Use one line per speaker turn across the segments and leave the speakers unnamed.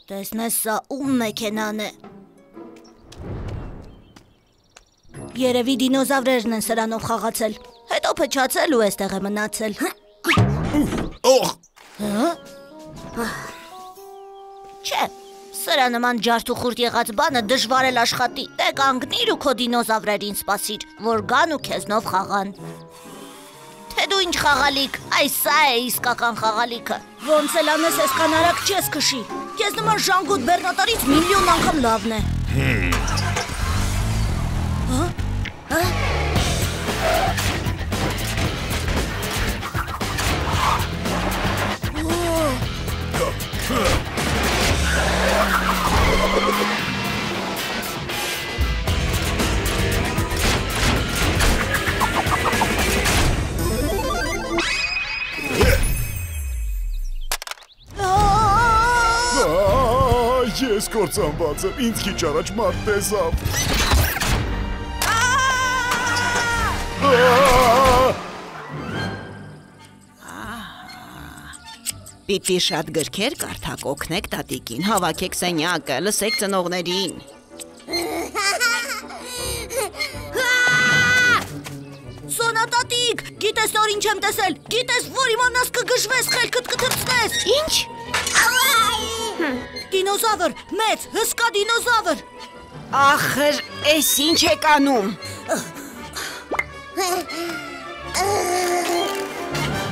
Տեսնես, սա ում մեքենան է։ Երևի դինոզավրերն են սրանով խաղացել, հետո փչացել ու էստեղ է մնացել։ Չէ, սրա նման ջարդ ու խուրտ եղած բանը դժվար էլ աշխատի։ Դե կանգնիր ու քո դինոզավրերին սպասիր, որ գան ու քեզնով խաղան։ Թե դու ինչ խաղալիք, այս սա է իսկական խաղալիքը։ Ոնց էլ անես այսքան արագ չես քշի։ Քեզ նման ժանգոտ բեռնատարից միլիոն անգամ լավն է։
Ես կործանված եմ, ինձ քիչ առաջ մարդ տեսավ։
Պիտի շատ գրքեր կարդաք, օգնեք տատիկին, հավաքեք սենյակը, լսեք ծնողներին։
Սոնա տատիկ, գիտես նոր ինչ եմ տեսել, գիտես որ իմանաս կգժվես, խելքդ կթռցնես։
Ինչ?
Դինոզավր, մեծ, հսկա դինոզավր։
Ախր, էս ինչ եք անում։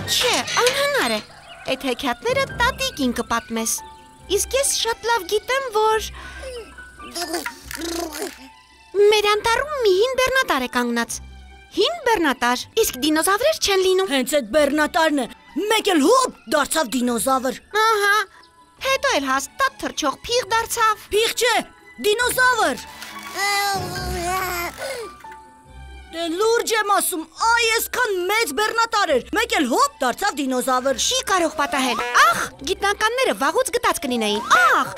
Չէ, անհնար է, այդ հեքիաթները տատիկին կպատմես։ Իսկ ես շատ լավ գիտեմ, որ մեր անտառում մի հին բեռնատար է կանգնած։ Հին բեռնատար, իսկ դինոզավրեր չեն լինում։
Հենց այդ բեռնատարն է, մեկ էլ հոպ դարձավ դինոզավր։
Ահա, հետո էլ հաստատ թռչող փիղ դարձավ։
Փիղ չէ, դինոզավր։ Դե լուրջ եմ ասում, այ այսքան մեծ բեռնատար էր, մեկ էլ հոպ դարձավ դինոզավր։
Չի կարող պատահել։ Ախ, գիտնականները վաղուց գտած կլինեին։ Ախ,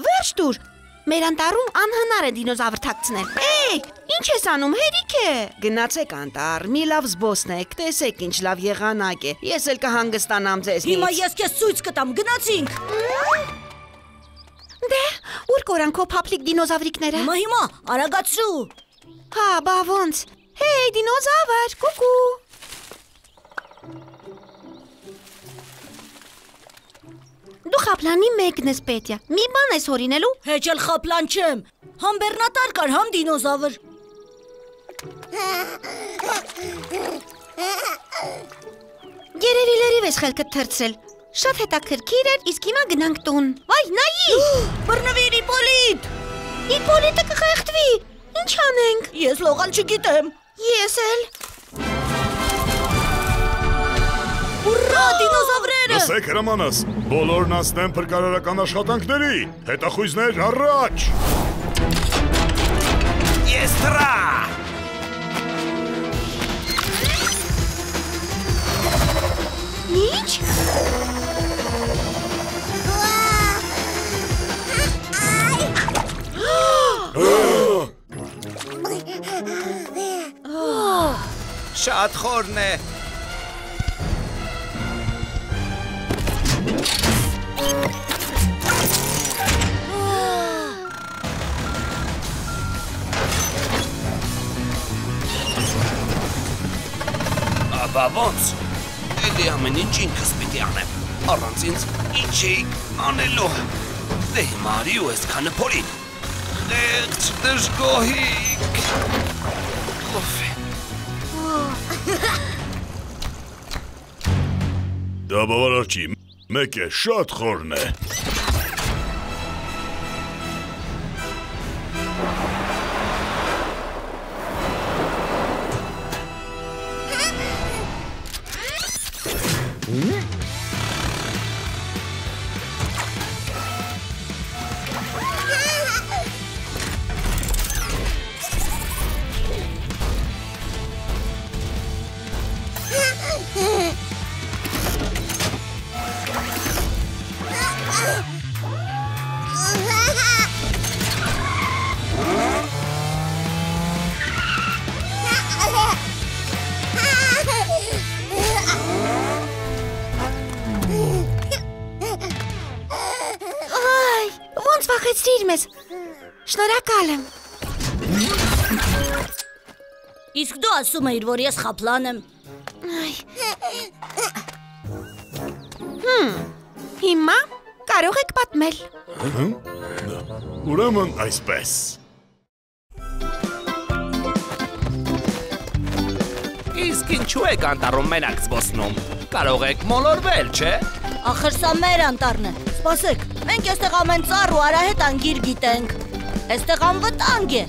վերջ տուր։ Մեր անտառում անհնար է դինոզավր թաքցնել։ Էй, ինչ ես անում, հերիք է։ Գնացեք անտառ, մի լավ զբոսնեք, տեսեք ինչ լավ եղանակ է։ Ես էլ կհանգստանամ ձեզնից։
Հիմա ես քեզ ցույց կտամ, գնացինք։
Դե, ուր կորան քո փափլիկ դինոզավրիկները։
Հիմա, արագացրու։
Հա, բա ոնց։ Հեյ, դինոզավր, կուկու։ Դու խապլանի մեկն ես, Պետյա, մի բան ես հորինելու։
Հեչ էլ խապլան չեմ, համ բեռնատար կար, համ դինոզավր։
Երևի լրիվ ես խելքդ թռցրել, շատ հետաքրքիր էր, իսկ հիմա գնանք տուն։ Վայ, նայի։
Բռնվիր Իպոլիտ։
Իպոլիտը կխեղդվի, ինչ անենք։
Ես լողալ չգիտեմ։
Ես էլ։
Ուռա, դինոզավրերը։
Լսեք հրամանս, բոլորն անցնեն փրկարարական աշխատանքների, հետախույզներ առաջ։
Ես դրա։
Ինչ?
Շատ խորն է։ Աբա ոնց, էլի ամեն ինչ ինքս պիտի անեմ, առանց ինձ ինչ էիք անելու, դե հիմա արի ու այսքանը փորի, խեղճ դժգոհիկ, ով է։
Դա բավարար չի, մեկ է, շատ խորն է։
Ուշացրիր մեզ։ Շնորհակալ եմ։
Իսկ դու ասում էիր, որ ես խապլան եմ։
Հիմա կարող եք պատմել։
Ուրեմն այսպես։
Իսկ ինչու եք անտառում մենակ զբոսնում։ Կարող եք մոլորվել, չէ։
Ախր սա մեր անտառն է։ Սպասեք, մենք այստեղ ամեն ծառ ու արահետ անգիր գիտենք։ Այստեղ անվտանգ է։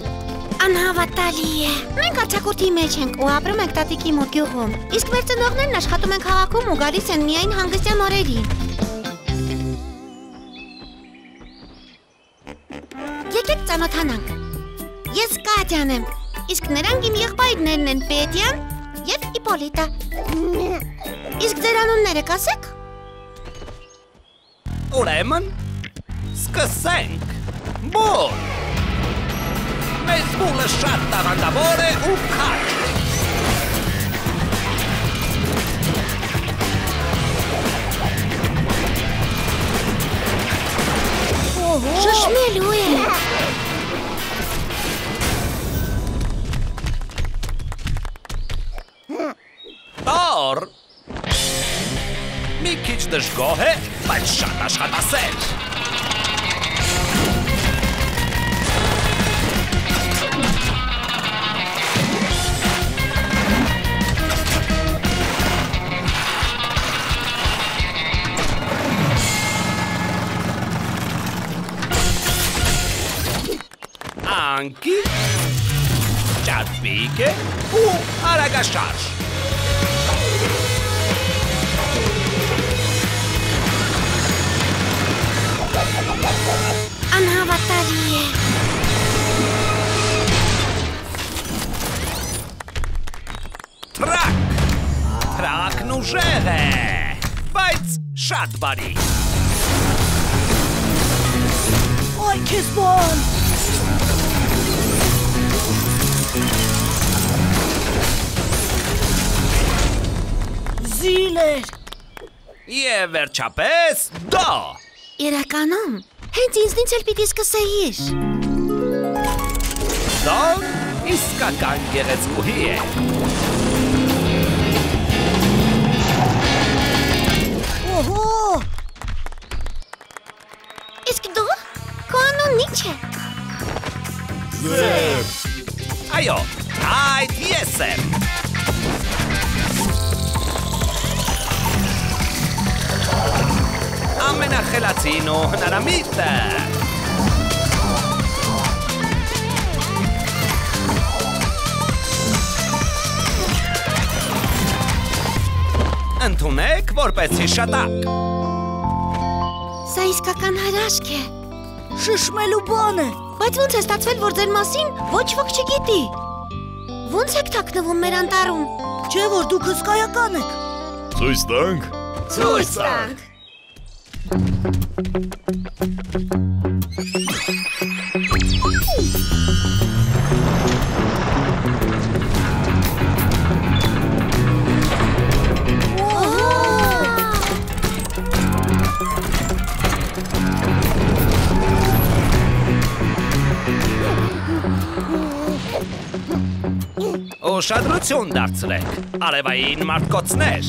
Անհավատալի է։ Մենք արձակուրդի մեջ ենք ու ապրում ենք տատիկի մոտ գյուղում։ Իսկ մեր ծնողներն աշխատում են քաղաքում ու գալիս են միայն հանգստյան օրերին։ Եկեք ծանոթանանք։ Ես Կատյան եմ, իսկ նրանք իմ եղբայրներն են Պետյան և Իպոլիտը։ Իսկ ձեր անունները կասեք։
Ուրեմն, սկսենք։ Բուլ։ Մեր բուլը շատ տաղանդավոր է ու քաջ։
Շշմելու է։
Տոր։ Մի քիչ դժգոհ է, բայց շատ աշխատասեր։ Anki, Chadwick ու Արագաշարժ։
Անհավատալի է։
Տրակ։ Տրակն ուժեղ է, բայց շատ բարի։
Այ քեզ բան։ Զիլեր։
Եվ վերջապես դա։
Իրականում, հենց ինձնից էլ պիտի սկսեիր։
Դա իսկական գեղեցկուհի է։
Օհո։
Իսկ դու, քո անունն ի՞նչ է։
Ձեր։
Այո, այդ ես եմ։ Ամենախելացին ու հնարամիտը։ Ընդունեք որպես հիշատակ։
Սա իսկական հրաշք է։
Շշմելու բան է։
Բայց ո՞նց է ստացվել, որ ձեր մասին ոչ ոք չգիտի։ Ո՞նց եք թաքնվում մեր անտառում։
Չէ որ դուք հսկայական եք։
Ցույց տանք։
Ցույց տանք։
Ուշադրություն դարձրեք, արևային մարտկոցներ։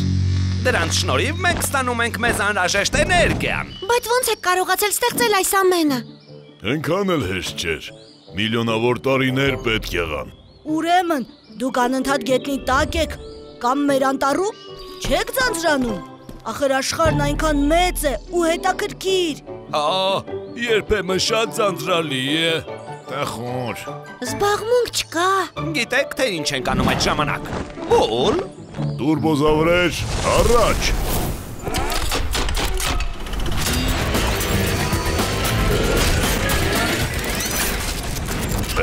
Դրանց շնորհիվ մենք ստանում ենք մեզ անհրաժեշտ էներգիան։
Բայց ո՞նց եք կարողացել ստեղծել այս ամենը։
Այնքան էլ հեշտ չէր։ Միլիոնավոր տարիներ պետք եղան։
Ուրեմն, դուք անընդհատ գետնի տակ եք կամ մեր անտառում չեք ձանձրանում։ Ախր աշխարհն այնքան մեծ է ու հետաքրքիր։
Երբեմն շատ ձանձրալի է։
Տխուր։
Զբաղմունք չկա։
Գիտեք, թե ինչ ենք անում այդ ժամանակ։ Բուլ։
Տուրբոզավրեր, առաջ։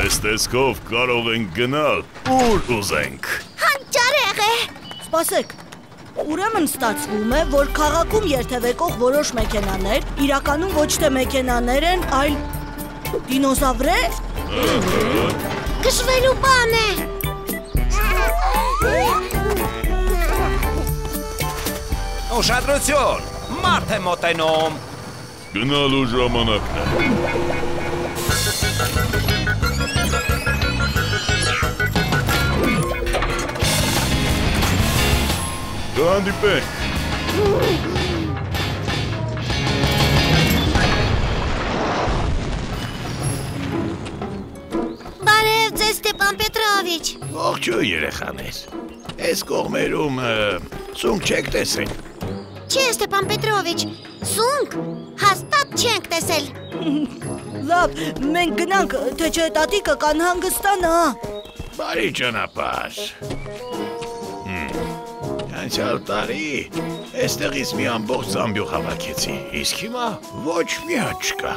Այս տեսքով կարող ենք գնալ, ուր ուզենք։
Հանճարեղ է։
Սպասեք։ Ուրեմն ստացվում է, որ քաղաքում երթևեկող որոշ մեքենաներ իրականում ոչ թե մեքենաներ են, այլ դինոզավրեր։
Քշվելու բան է։
Ուշադրություն, մարդ է մոտենում։
Գնալու ժամանակն է։ Կհանդիպենք։
Բարև ձեզ Ստեփան Պետրովիչ։
Ողջույն երեխաներ։ Այս կողմերում սունկ չեք տեսել։
Չէ, Ստեփան Պետրովիչ, սունկ հաստատ չենք տեսել։
Լավ, մենք գնանք, թե չէ տատիկը կանհանգստանա։
Բարի ճանապարհ։ Անցյալ տարի այստեղից մի ամբողջ զամբյուղ հավաքեցի, իսկ հիմա ոչ մի հատ չկա։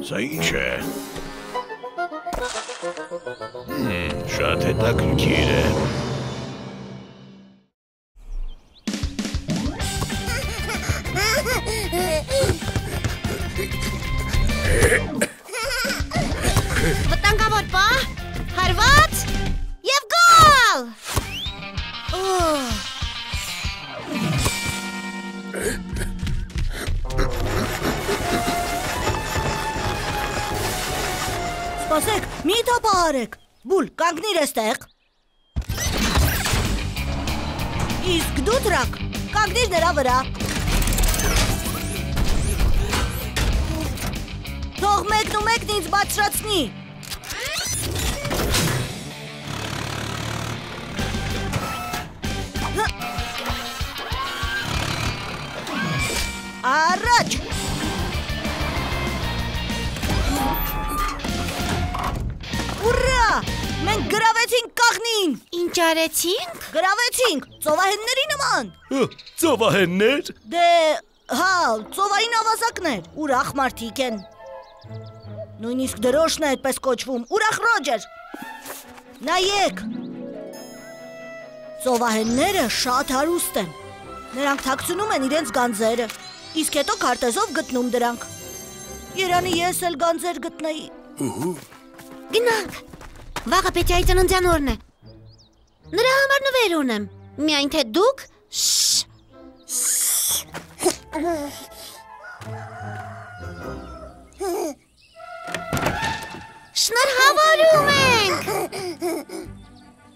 Սա ինչ է։ Շատ հետաքրքիր է։
Վտանգավոր պահ, հարված և գոլ։
Սպասեք, մի թափահարեք։ Բուլ, կանգնիր էստեղ։ Իսկ դու Դրակ, կանգնիր նրա վրա։ Թող մեկն ու մեկն ինձ բարձրացնի։ Առաջ։ Ուրա! Մենք գրավեցինք կաղնին։
Ինչ արեցինք։
Գրավեցինք, ծովահենների նման։
Ծովահեններ։
Դե, հա, ծովային ավազակներ, ուրախ մարդիկ են։ Նույնիսկ դրոշն է այդպես կոչվում, ուրախ Ռոջեր։ Նայեք։ Ծովահենները շատ հարուստ են։ Նրանք թաքցնում են իրենց գանձերը, իսկ հետո քարտեզով գտնում դրանք։ Երանի ես էլ գանձեր գտնեի։
Գնանք, վաղը Պետյայի ծննդյան օրն է։ Նրա համար նվեր ունեմ, միայն թե դուք շնորհավորում ենք։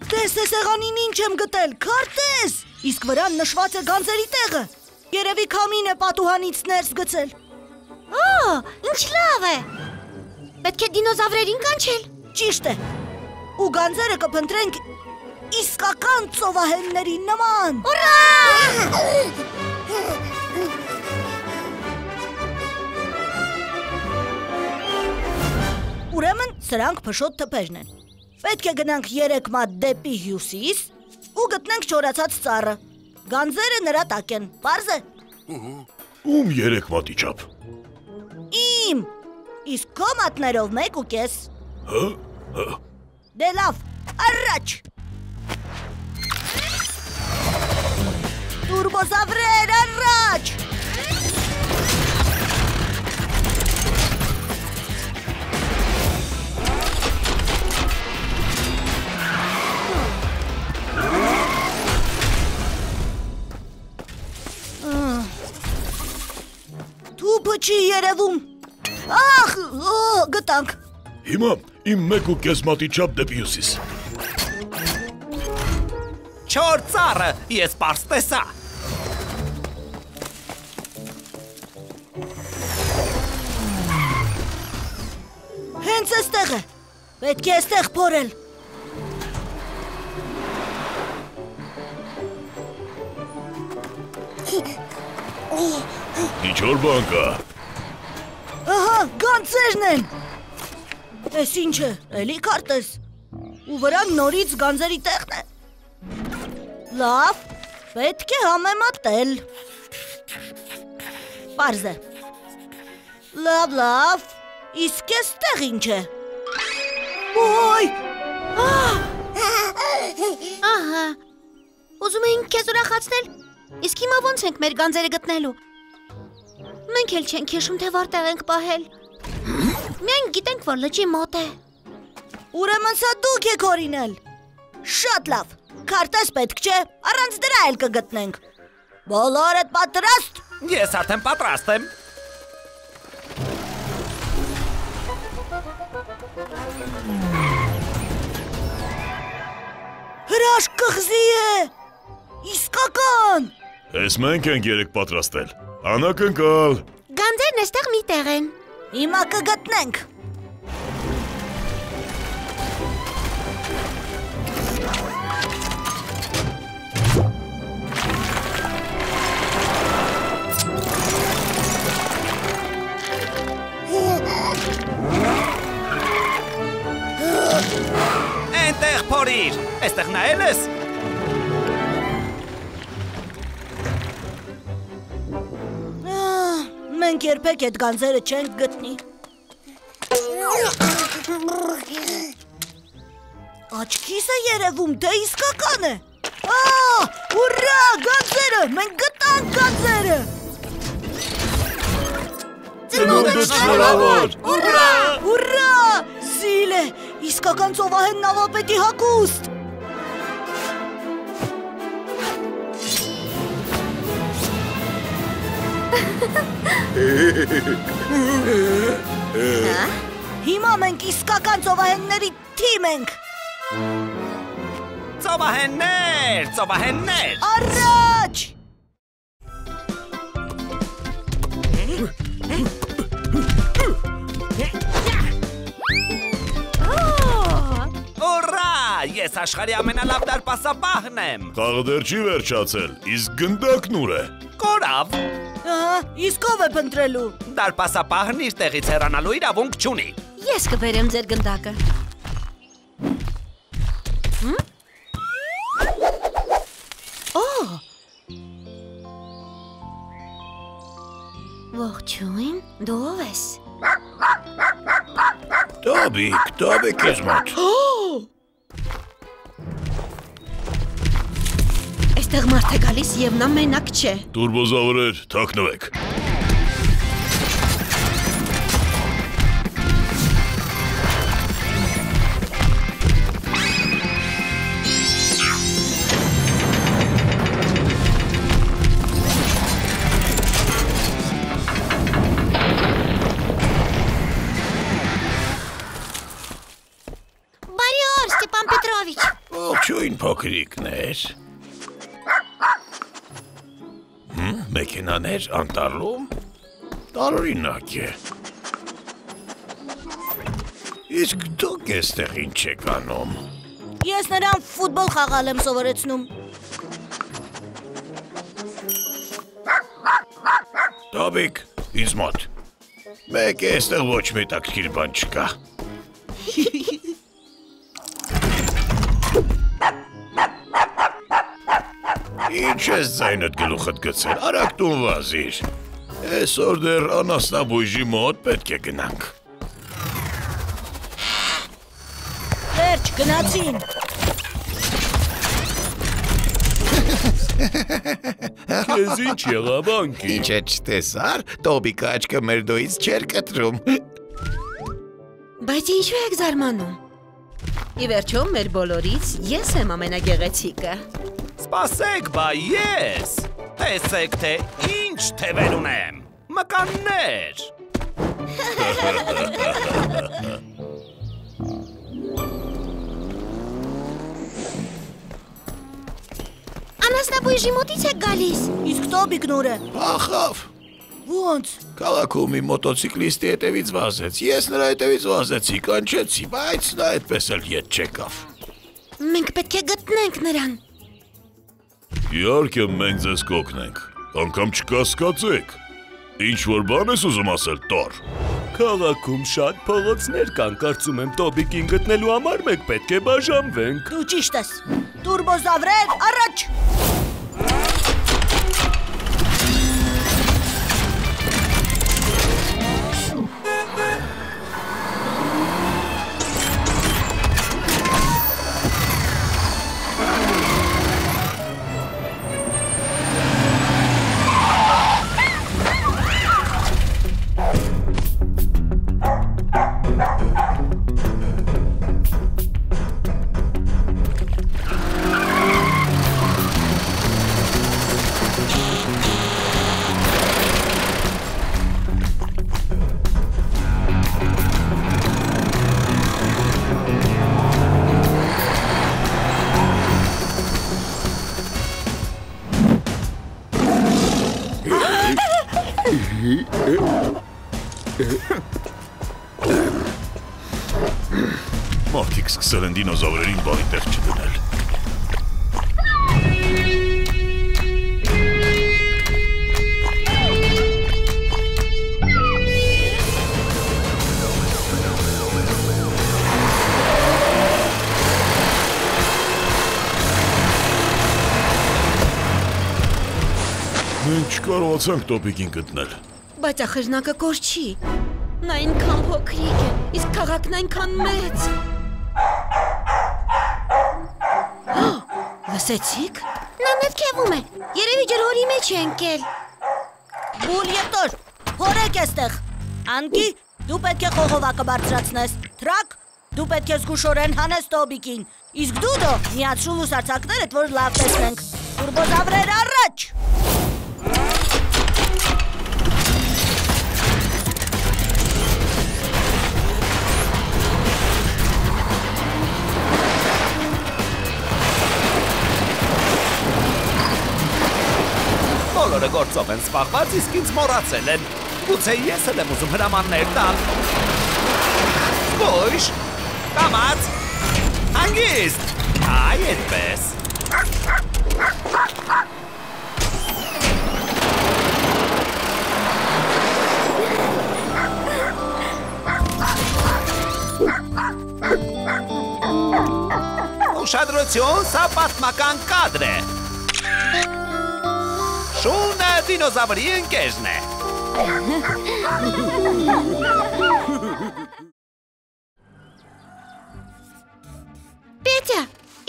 Տես սեղանին ինչ եմ գտել, քարտեզ, իսկ վրան նշված է գանձերի տեղը։ Երևի քամին է պատուհանից ներս գցել։
Ինչ լավ է։ Պետք է դինոզավրերին կանչել։
Ճիշտ է։ Ու գանձերը կփնտրենք իսկական ծովահենների նման։ Ուրեմն սրանք փշոտ թփերն են։ Պետք է գնանք 3 մատ դեպի հյուսիս ու գտնենք չորացած ծառը։ Գանձերը նրա տակ են, պարզ է։
Ում 3 մատի չափ։
Իմ, իսկ քո մատներով 1.5։
Հա։
Դե լավ, առաջ։ Տուրբոզավրեր, առաջ։ Թուփը չի երևում։ Ախ, գտանք։
Հիմա իմ 1.5 մատի չափ դեպի հյուսիս։
Չոր ծառը, ես պարզ տեսա։
Հենց էստեղ է։ Պետք է էստեղ փորել։
Ինչ որ բան կա։
Ահա, գանձերն են։ Էս ինչ է, էլի քարտեզ։ Ու վրան նորից գանձերի տեղն է։ Լավ, պետք է համեմատել։ Պարզ է։ Լավ, իսկ էստեղ ինչ է։ Ոյ։
Ահա, ուզում էինք քեզ ուրախացնել, իսկ հիմա ոնց ենք մեր գանձերը գտնելու։ Մենք էլ չենք հիշում, թե որտեղ ենք պահել։ Միայն գիտենք, որ լճի մոտ է։
Ուրեմն սա դուք եք օրինել։ Շատ լավ, քարտեզ պետք չէ, առանց դրա էլ կգտնենք։ Բոլորդ պատրաստ։
Ես արդեն պատրաստ եմ։
Հրաշք կղզի է։ Իսկ Իսկական։
Էս մենք ենք երեք պատրաստել։ Անակնկալ։
Գանձերն էստեղ մի տեղ են։
Հիմա կգտնենք։
Այնտեղ փորիր։ Այստեղ նայել ես։
Մենք երբեք այդ գանձերը չենք գտնի։ Աչքիս է երևում, թե իսկական է։ Ուրա, գանձերը, մենք գտանք գանձերը։
Ծնունդը շնորհավոր։
Ուրա, ուրա, զիլ է, իսկական ծովահեն նավապետի հագուստ։ Հիմա մենք իսկական ծովահենների թիմ ենք։
Ծովահեններ, ծովահեններ։
Առաջ։
Ուրա, ես աշխարհի ամենալավ դարպասապահն եմ։
Խաղը դեռ չի վերջացել, իսկ գնդակն ուր է։
Կորավ։
Իսկ ով է փնտրելու։
Դարպասապահն իր տեղից հեռանալու իրավունք չունի։
Ես կբերեմ ձեր գնդակը։ Ողջույն, դու ով ես։
Տոբիկ ես մոտ։
Այստեղ մարդ է գալիս եւ նա մենակ չէ։
Տուրբոզավրեր, թաքնվեք։
Բարի օր, Ստեփան Պետրովիչ։
Ողջույն փոքրիկներ։ Մեքենաներ անտառում։ Տարօրինակ է։ Իսկ դուք էստեղ ինչ եք անում։
Ես նրան ֆուտբոլ խաղալ եմ սովորեցնում։
Տոբիկ, ինձ մոտ։ Մեկ է էստեղ ոչ մի տակտիր բան չկա։ Ինչ ես ձայնդ գլուխդ գցել, արագ տուն վազիր։ Այսօր դեռ անասնաբույժի մոտ պետք է գնանք։
Վերջ, գնացին։
Քեզ ինչ եղավ անկի։
Ինչ է չտեսար, Տոբիկը աչքը մեր դոյից չեր կտրում։
Բայց ինչու եք զարմանում։ Ի վերջո մեր բոլորից ես եմ ամենագեղեցիկը։
Սպասեք, բա ես։ Տեսեք, թե ինչ թևեր ունեմ։ Մկաններ։
Անասնաբույժի մոտից եք գալիս։
Իսկ Տոբիկն ուր է։
Փախավ։
Ոնց։
Քաղաքում մի մոտոցիկլիստի հետևից վազեց։ Ես նրա հետևից վազեցի, կանչեցի, բայց նա այդպես էլ ետ չեկավ։
Մենք պետք է գտնենք նրան։
Իհարկե մենք ձեզ կօգնենք, անգամ չկասկածեք։ Ինչ որ բան ես ուզում ասել, տար։
Քաղաքում շատ փողոցներ կան, կարծում եմ Տոբիկին գտնելու համար մենք պետք է բաժանվենք։
Դու ճիշտ ես։ Տուրբոզավրեր, առաջ։
Մարդիկ սկսել են դինոզավրերին բանի տեղ չդնել։ Մենք չկարողացանք տոպիկին գտնել։
Բայց ախրնակը կորչի։ Նա այնքան փոքրիկ է, իսկ քաղաքն այնքան մեծ։ Լսեցիք։ Նա նրբքևում է։ Երևի ջրհորի մեջ է ընկել։
Բուլ եղտոր, հորեք էստեղ։ Անկի, դու պետք է խողովակը բարձրացնես։ Թրակ, դու պետք է զգուշորեն հանես տոբիկին։ Իսկ դու դո միացրու լուսարձակներդ, որ լավ տեսնենք։ Տուրբոզավրեր առաջ։
Բոլորը գործով են սպաղված, իսկ ինձ մոռացել են։ Գուցե ես էլ եմ ուզում հրամաններ տալ։ Ոյշ, կամաց, հանգիստ, այ այդպես։ Ուշադրություն, սա պատմական կադր է։ Շունը դինոզավրի ընկերն է։
Պետյա,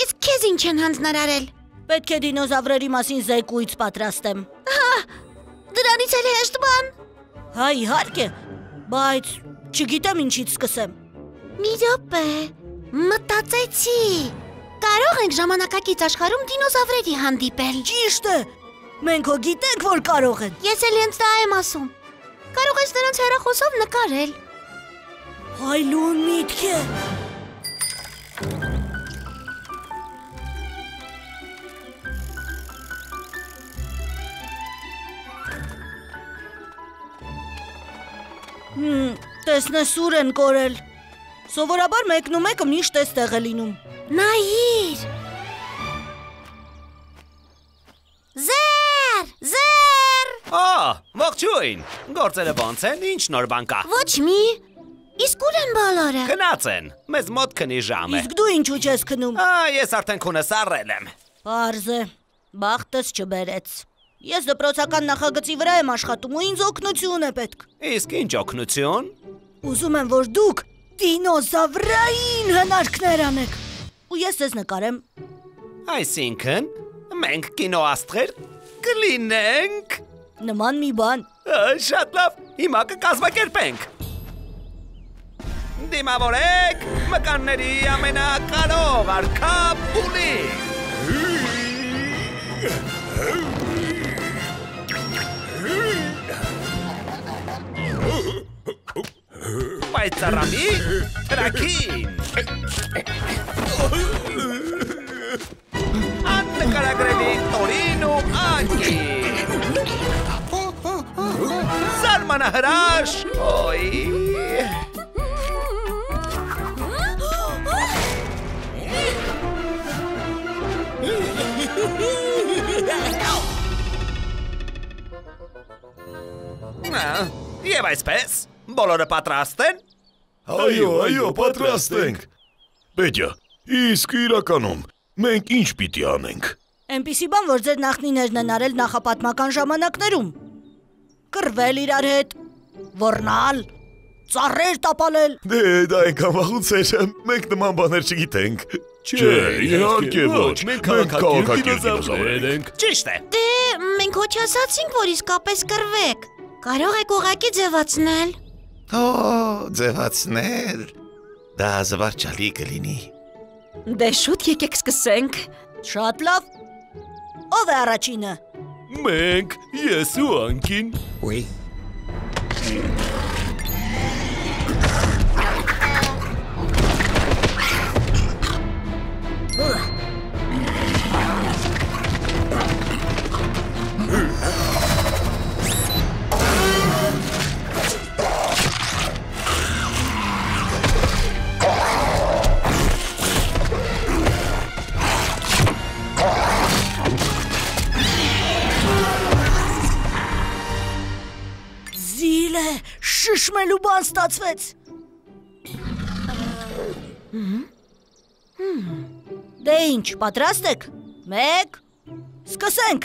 իսկ քեզ ինչ են հանձնարարել։
Պետք է դինոզավրերի մասին զեկույց պատրաստեմ։
Դրանից էլ հեշտ բան։
Հա, իհարկե, բայց չգիտեմ ինչից սկսեմ։
Մի րոպե, մտածեցի։ Կարող ենք ժամանակակից աշխարհում դինոզավրերի հանդիպել։
Ճիշտ է։ Մենք հո գիտենք, որ կարող են։
Ես էլ հենց դա եմ ասում։ Կարող ես նրանց հեռախոսով նկարել։
Հայլուն միտք է։ Տեսնես ուր են կորել։ Սովորաբար մեկն ու մեկը միշտ էստեղ է լինում։
Նայիր։ Զեր։
Ողջույն, գործերը ոնց են, ինչ նոր բան կա։
Ոչ մի։ Իսկ ուր են բոլորը։
Գնաց են, մեզ մոտ քնի ժամ է։
Իսկ դու ինչու չես քնում։
Ես արդեն քունս առել եմ։
Պարզ է, բախտս չբերեց։ Ես դպրոցական նախագծի վրա եմ աշխատում ու ինձ օգնություն է պետք։
Իսկ ինչ օգնություն։
Ուզում եմ, որ դուք դինոզավրային հնարքներ անեք։ Ու ես ձեզ նկարեմ։
Այսինքն, մենք կինոաստղեր կլինենք։
Նման մի բան։
Շատ լավ, հիմա կկազմակերպենք։ Դիմավորեք մկանների ամենակարող արքա Բուլին։ Պայծառամի թրաքին։ Աննկարագրելի տորին ու անկին։ Զարմանահրաշ, ոյ։ Եվ այսպես, բոլորը պատրաստ են։
Այո, պատրաստ ենք։ Պետյա, իսկ իրականում մենք ինչ պիտի անենք։
Էնպիսի բան, որ ձեր նախնիներն են արել նախապատմական ժամանակներում։ Կռվել իրար հետ, ոռնալ, ծառեր տապալել։
Դե, դա այնքան վաղուց էր, մենք նման բաներ չգիտենք։ Չէ, իհարկե ոչ, մենք քաղաքակիրթ դինոզավրեր ենք։
Ճիշտ է։
Դե, մենք ոչ ասացինք, որ իսկապես կռվեք։ Կարող եք ուղղակի ձևացնել։
Ձևացնել։ Դա զվարճալի կլինի։
Դե շուտ եկեք սկսենք։
Շատ լավ։ Ով է առաջինը։
Մենք, ես ու անկին։
Ոյ։
շշմելու բան ստացվեց։ Դե ինչ, պատրաստ եք։ 1 Սկսենք։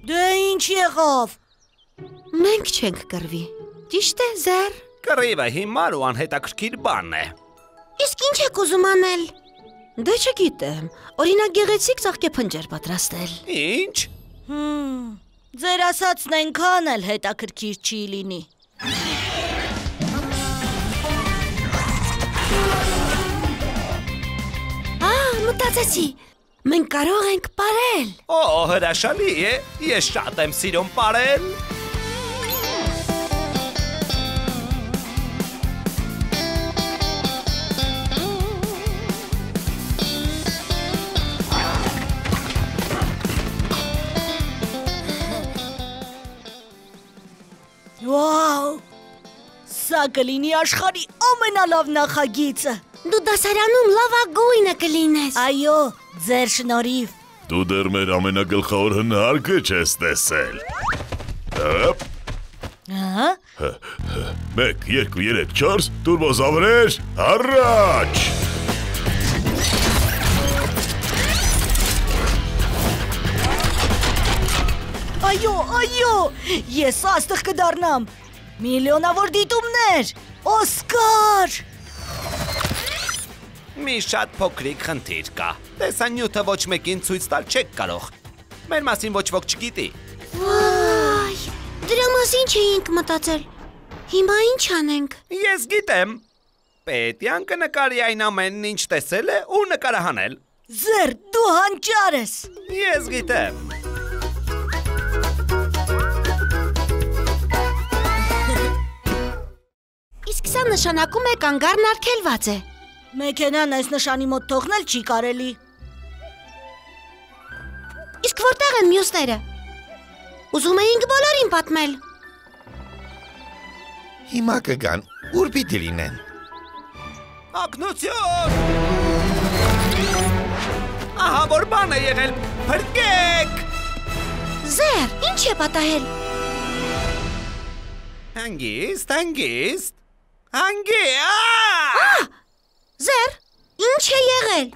Դե ինչ եղավ։
Մենք չենք կռվի։ Ճիշտ է, Զեր։
Կռիվը հիմար ու անհետաքրքիր բան է։
Իսկ ինչ եք ուզում անել։ Դե չգիտեմ, օրինակ գեղեցիկ ծաղկեփնջեր պատրաստել։
Ինչ։
Ձեր ասածն այնքան էլ հետաքրքիր չի լինի։
Մտածեցի, մենք կարող ենք պարել։
Օ, հրաշալի է, ես շատ եմ սիրում պարել։
Վաու, սա կլինի աշխարհի ամենալավ նախագիծը։
Դու դասարանում լավագույնը կլինես։
Այո, ձեր շնորհիվ։
Դու դեռ մեր ամենագլխավոր հնարկը չես տեսել։ Հապ։
Հա։
1 2 3 4 տուրբոզավրեր, առաջ։
Այո, ես աստղ կդառնամ։ Միլիոնավոր դիտումներ, Օսկար։
Մի շատ փոքրիկ խնդիր կա։ Տեսանյութը ոչ մեկին ցույց տալ չեք կարող։ Մեր մասին ոչ ոք չգիտի։
Վայ, դրա մասին չէինք մտածել։ Հիմա ինչ անենք։
Ես գիտեմ։ Պետյան կնկարի այն ամենն, ինչ տեսել է ու նկարահանել։
Զեր, դու հանճար ես։
Ես գիտեմ։
Իսկ սա նշանակում է կանգառն արգելված է։
Մեքենան այս նշանի մոտ թողնել չի կարելի։
Իսկ որտեղ են մյուսները։ Ուզում էինք բոլորին պատմել։
Հիմա կգան, ուր պիտի լինեն։
Ակնություն։ Ահա որ բան է եղել, փրկեք։
Զեր, ինչ է պատահել։
Հանգիստ։
Զեր, ինչ է եղել։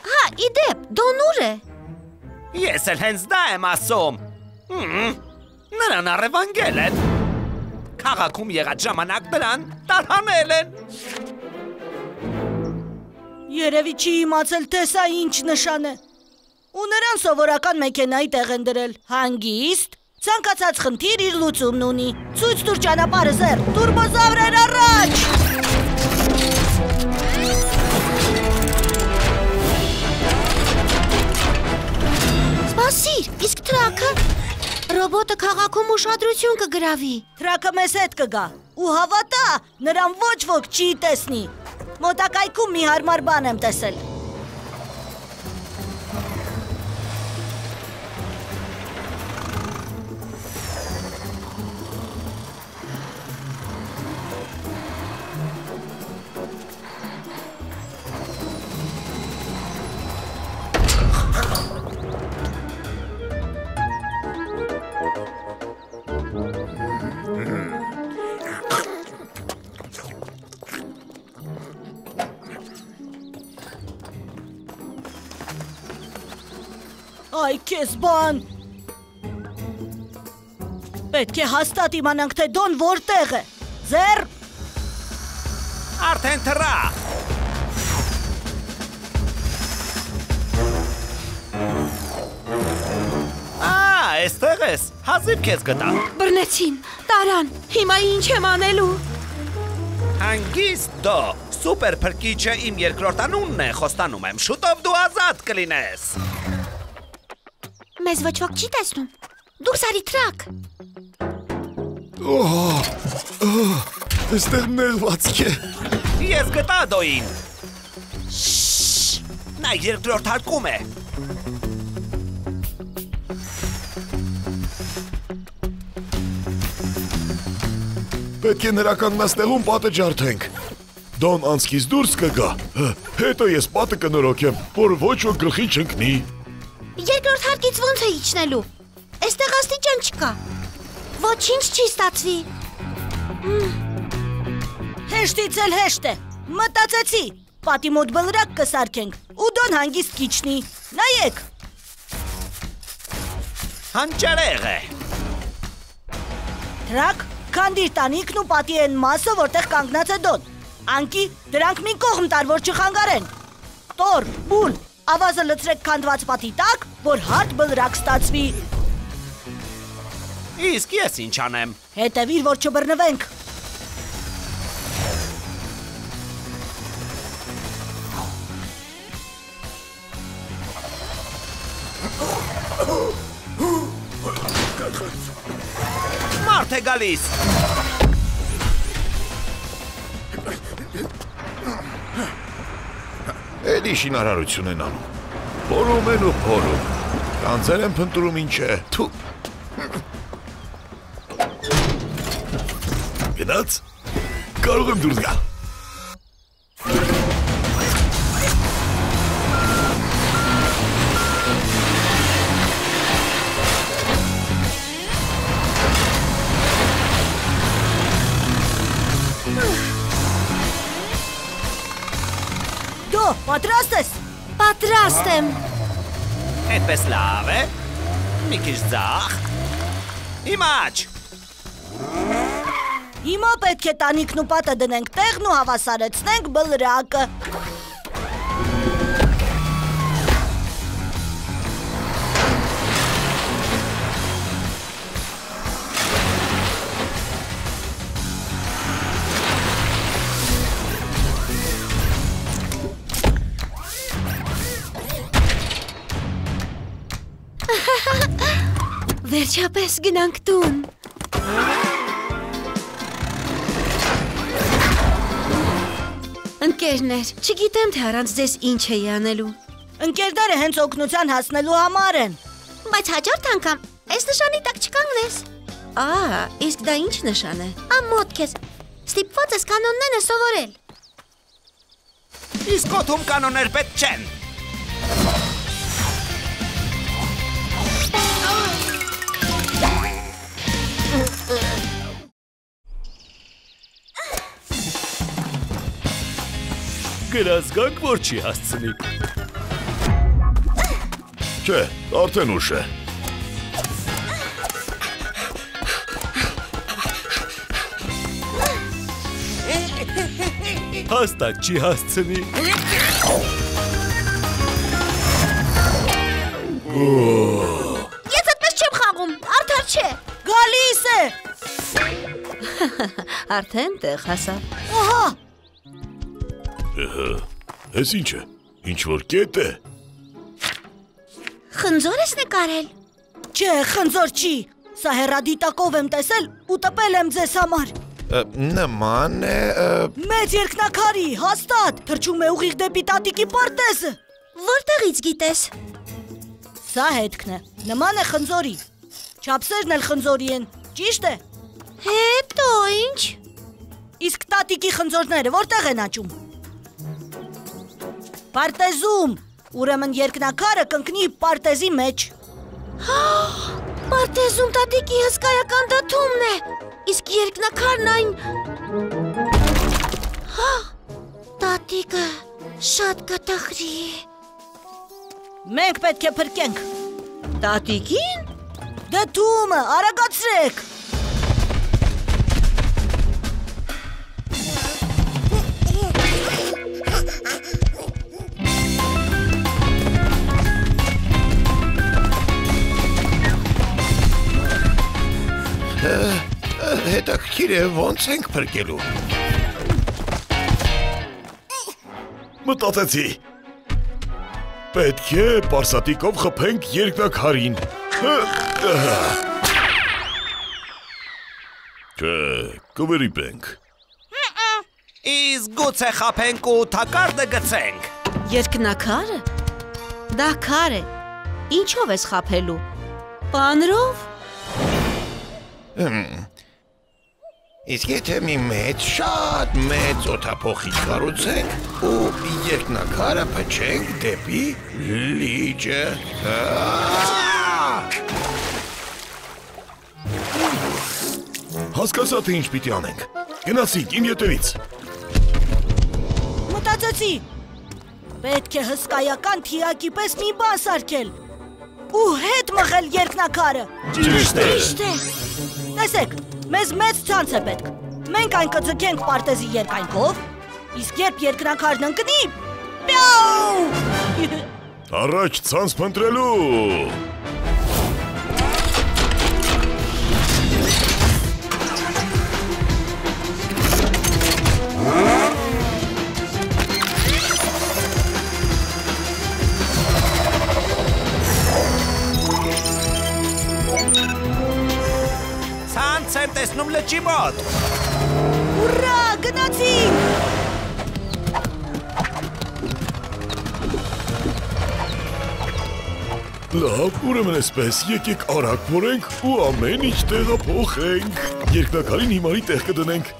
Հա, իդեպ, Դոն ուր է։
Ես էլ հենց դա եմ ասում։ Նրան առևանգել են։ Քաղաքում եղած ժամանակ նրան տարհանել են։
Երևի չի իմացել, թե սա ինչ նշան է։ Ու նրան սովորական մեքենայի տեղ են դրել։ Հանգիստ, ցանկացած խնդիր իր լուծումն ունի։ Ցույց տուր ճանապարհը, Զեր, տուրբոզավրեր առաջ։
Սպասիր, իսկ թրաքը։ Ռոբոտը քաղաքում ուշադրություն կգրավի։
Թրակը մեզ հետ կգա։ Ու հավատա, նրան ոչ ոք չի տեսնի։ Մոտակայքում մի հարմար բան եմ տեսել։ Այ քեզ բան։ Պետք է հաստատ իմանանք, թե Դոն որտեղ է։ Զեր,
Արդեն թռա։ Այստեղ ես, հազիվ քեզ գտա։
Բռնեցին, տարան, հիմա ինչ եմ անելու։
Հանգիստ դո, սուպեր փրկիչը իմ երկրորդ անունն է, խոստանում եմ, շուտով դու ազատ կլինես։
Մեզ ոչ ոք չի տեսնում։ Դուրս արի թրակ։
Այստեղ նեղվածք է։
Ես գտա դոին։ Նա երկրորդ հարկում է։
Պետք է նրա կանգնածնեղում պատը ջարդենք։ Դոն անցքից դուրս կգա։ Հետո ես պատը կնորոգեմ, որ ոչ ոք գլխի չընկնի։
Երկրորդ հարկից ոնց է իջնելու։ Այստեղ աստիճան չկա։ Ոչինչ չի ստացվի։
Հեշտից էլ հեշտ է։ Մտածեցի, պատի մոտ բլրակ կսարքենք ու դոն հանգիստ կիչնի։ Նայեք։
Հանճարեղ է։
Դրանք քանդիր տանիքն ու պատի են մասը, որտեղ կանգնած է դոն։ Անկի դրանք մի կողմ տար, որ չխանգարեն։ Տոր, բուլ, ավազը լցրեք քանդված պատի տակ, որ հարթ բլրակ ստացվի։
Իսկ ես ինչ անեմ։
Հետևիր, որ չբռնվենք։
Մարդ է գալիս։
Էլի շինարարություն են անում։ Փորում են ու փորում։ Կանձեր են փնտրում ինչ է։ Թու։ Գնաց։ Կարող եմ դուրս գալ։
Դու պատրաստ ես։
Պատրաստ եմ։
Այդպես լավ է։ Մի քիչ ձախ։ Հիմա աջ։
Հիմա պետք է տանիքն ու պատը դնենք տեղն ու հավասարեցնենք բլրակը։
Վերջապես գնանք տուն։ Ընկերներ, չգիտեմ թե առանց ձեզ ինչ էի անելու։
Ընկերները հենց օգնության հասնելու համար են։
Բայց հաջորդ անգամ այս նշանի տակ չկանգնես։ Իսկ դա ինչ նշան է։ Ամոթ քեզ։ Ստիպված ես կանոնները սովորել։
Իսկ օդում կանոններ պետք չեն։
Գրազգանք, որ չի հասցնի։
Չէ, արդեն ուշ է։
Հաստատ չի հասցնի։
Ես այդպես չեմ խաղում, արդար չէ։
Գալիս է։
Արդեն տեղ հասավ։
Ահա,
Էս ինչ է։ Ինչ որ կետ է։
Խնձոր ես նկարել։
չէ, խնձոր չի։ Սա հեռադիտակով եմ տեսել ու տպել եմ ձեզ համար։
Նման է
Մեծ երկնակարի, հաստատ, թրջում է ուղիղ դեպի տատիկի պարտեզը։
Որտեղից գիտես։
Սա հետքն է, նման է խնձորի։ Չափսերն էլ խնձորի են, ճիշտ է։
Հետո ինչ։
Իսկ տատիկի խնձորները որտեղ են աճում։ Պարտեզում, ուրեմն երկնակարը կընկնի պարտեզի մեջ։
Պարտեզում տատիկի հսկայական դաթումն է։ Իսկ երկնակարն այն։ Տատիկը շատ կտխրի։
Մենք պետք է փրկենք։
Տատիկին։
Դաթումը, արագացրեք։
հետաքրքիր է ոնց ենք փրկելու։ Մտածեցի։ Պետք է պարսատիկով խփենք երկնակարին։ Չէ, կվերիպենք։
Իսկ գուցե խափենք ու թակարդը գցենք։
Երկնակարը։ Դա քար է։ Ինչով ես խափելու։ Պանրով։
Իսկ եթե մի մեծ, շատ մեծ օդափոխիչ կառուցենք ու երկնակարը փչենք դեպի լիճը։
Հասկացա թե ինչ պիտի անենք։ Գնացինք իմ ետևից։
Մտածեցի։ Պետք է հսկայական թիակի պես մի բան սարքել ու հետ մղել երկնակարը։
Ճիշտ է։
Ճիշտ է։
Տեսեք, մեզ մեծ ցանց է պետք։ Մենք այն կձգենք պարտեզի երկայնքով, իսկ երբ երկնակարն ընկնի, պյաու!
Առաջ ցանց փնտրելու։
Ցանց եմ տեսնում լճի մոտ։
Ուրա, գնացինք!
Լավ, ուրեմն էսպես, եկեք արագ փորենք ու ամեն ինչ տեղափոխենք։ Երկնակարին հիմարի տեղ կդնենք։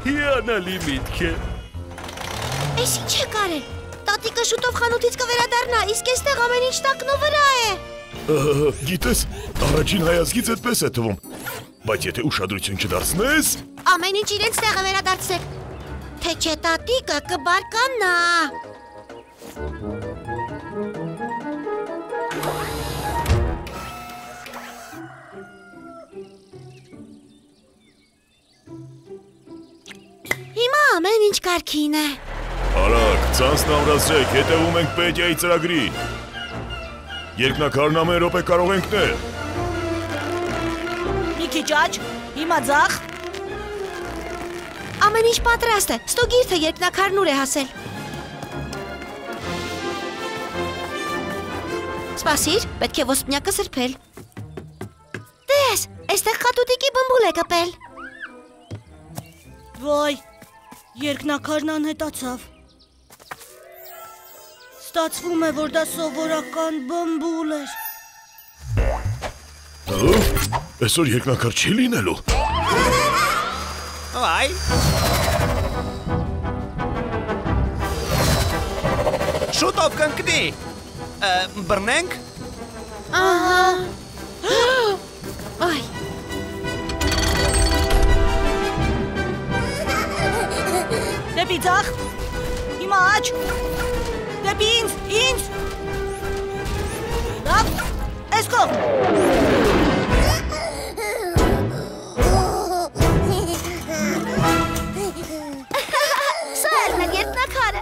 Հիանալի միտք է։
Էս ինչ է կարել։ Տատիկը շուտով խանութից կվերադառնա, իսկ այստեղ ամեն ինչ տակնու վրա է։
Գիտես, առաջին հայացքից այդպես է թվում։ Բայց եթե ուշադրություն չդարձնես,
Ամեն ինչ իրենց տեղը վերադարձեք։ Թե չէ տատիկը կբարկանա։ Հիմա ամեն ինչ կարգին է։
արագ, ցանցն ամրացրեք, հետևում ենք Պետիայի ծրագրին։ Երկնակարն ամեն րոպե կարող ենք նել։
Մի քիչ աջ, հիմա ձախ։
Ամեն ինչ պատրաստ է։ Ստուգիր թե երկնակարն ուր է հասել։ Սպասիր, պետք է ոսպնյակը սրբել։ Տես, այստեղ խատուտիկի բմբուլ է կպել։
Ոայ, երկնակարն անհետացավ։ Ստացվում է, որ դա սովորական բմբուլ էր։
Այսօր երկնակար չի լինելու։
Այ։ Շուտով կընկնի։ Բռնենք։
Ահա։ Այ,
Դեպի ձախ։ Հիմա աջ։ Դեպի ինձ։ Լավ, այս կողմ։
սա էր մեր երկնակարը։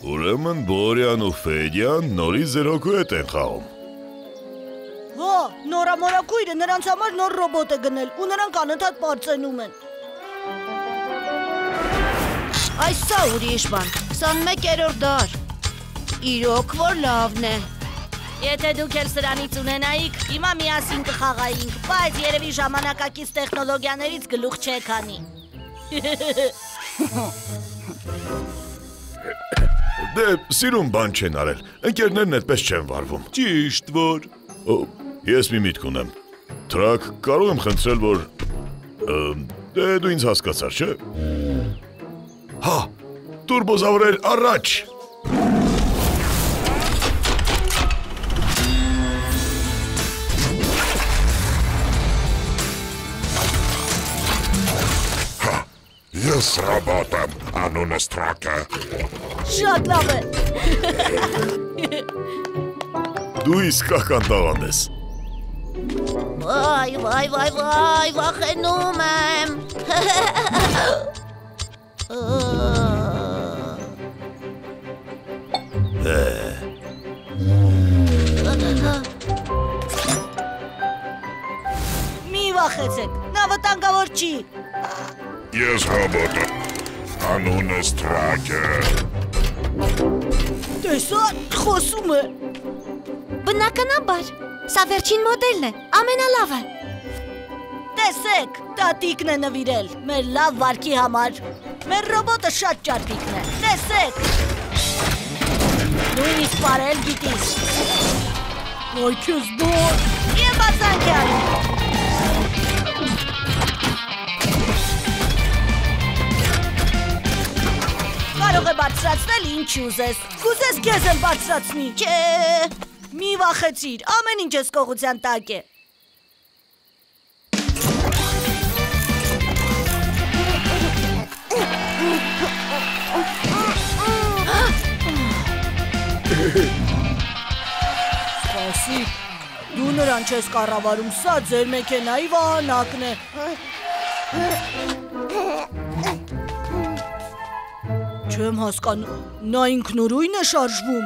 Ուրեմն Բորյան ու Ֆեդյան նորից ձեր հոգու հետ են խաղում։
Ո, նորամորակույրը նրանց համար նոր ռոբոտ է գնել ու նրանք անընդհատ պարծենում են։
Այս սա ուրիշ բան, 21-րդ դար։ Իրոք որ լավն է։
Եթե դուք էլ սրանից ունենայիք, հիմա միասին կխաղայինք, բայց երևի ժամանակակից տեխնոլոգիաներից գլուխ չեք անի։
Դե, սիրուն բան չեն արել, ընկերներն այդպես չեն վարվում։
Ճիշտ որ։
Ես մի միտք ունեմ։ Թրակ, կարող եմ խնդրել, որ… Դե, դու ինձ հասկացար, չէ՞։ Հա, տուրբոզավրեր առաջ։
Ես ռոբոտ եմ, անունս Թրակ է։
Շատ լավ է։
Դու իսկական տղան ես։
Վայ, վախենում եմ։
Մի վախեցեք, նա վտանգավոր չի։
Ես ռոբոտ եմ, անունս Թրակ է։
Տեսա, խոսում է։
Բնականաբար, սա վերջին մոդելն է, ամենալավը։
Տեսեք, տատիկն է նվիրել, մեր լավ վարքի համար։ Մեր ռոբոտը շատ ճարպիկն է, տեսեք։ Նույնիսկ պարել գիտիս։ Ոյ քեզ բոր։ Եվ բացանք է անի։ կարող է բարձրացնել ինչ ուզես։ Կուզես քեզ եմ բարձրացնի։
Չէ։
Մի վախեցիր, ամեն ինչ ես կողության տակ է։ Սպասի, դու նրան չես կառավարում, սա ձեր մեքենայի վահանակն է։ Չեմ հասկանում, նա ինքնուրույն է շարժվում։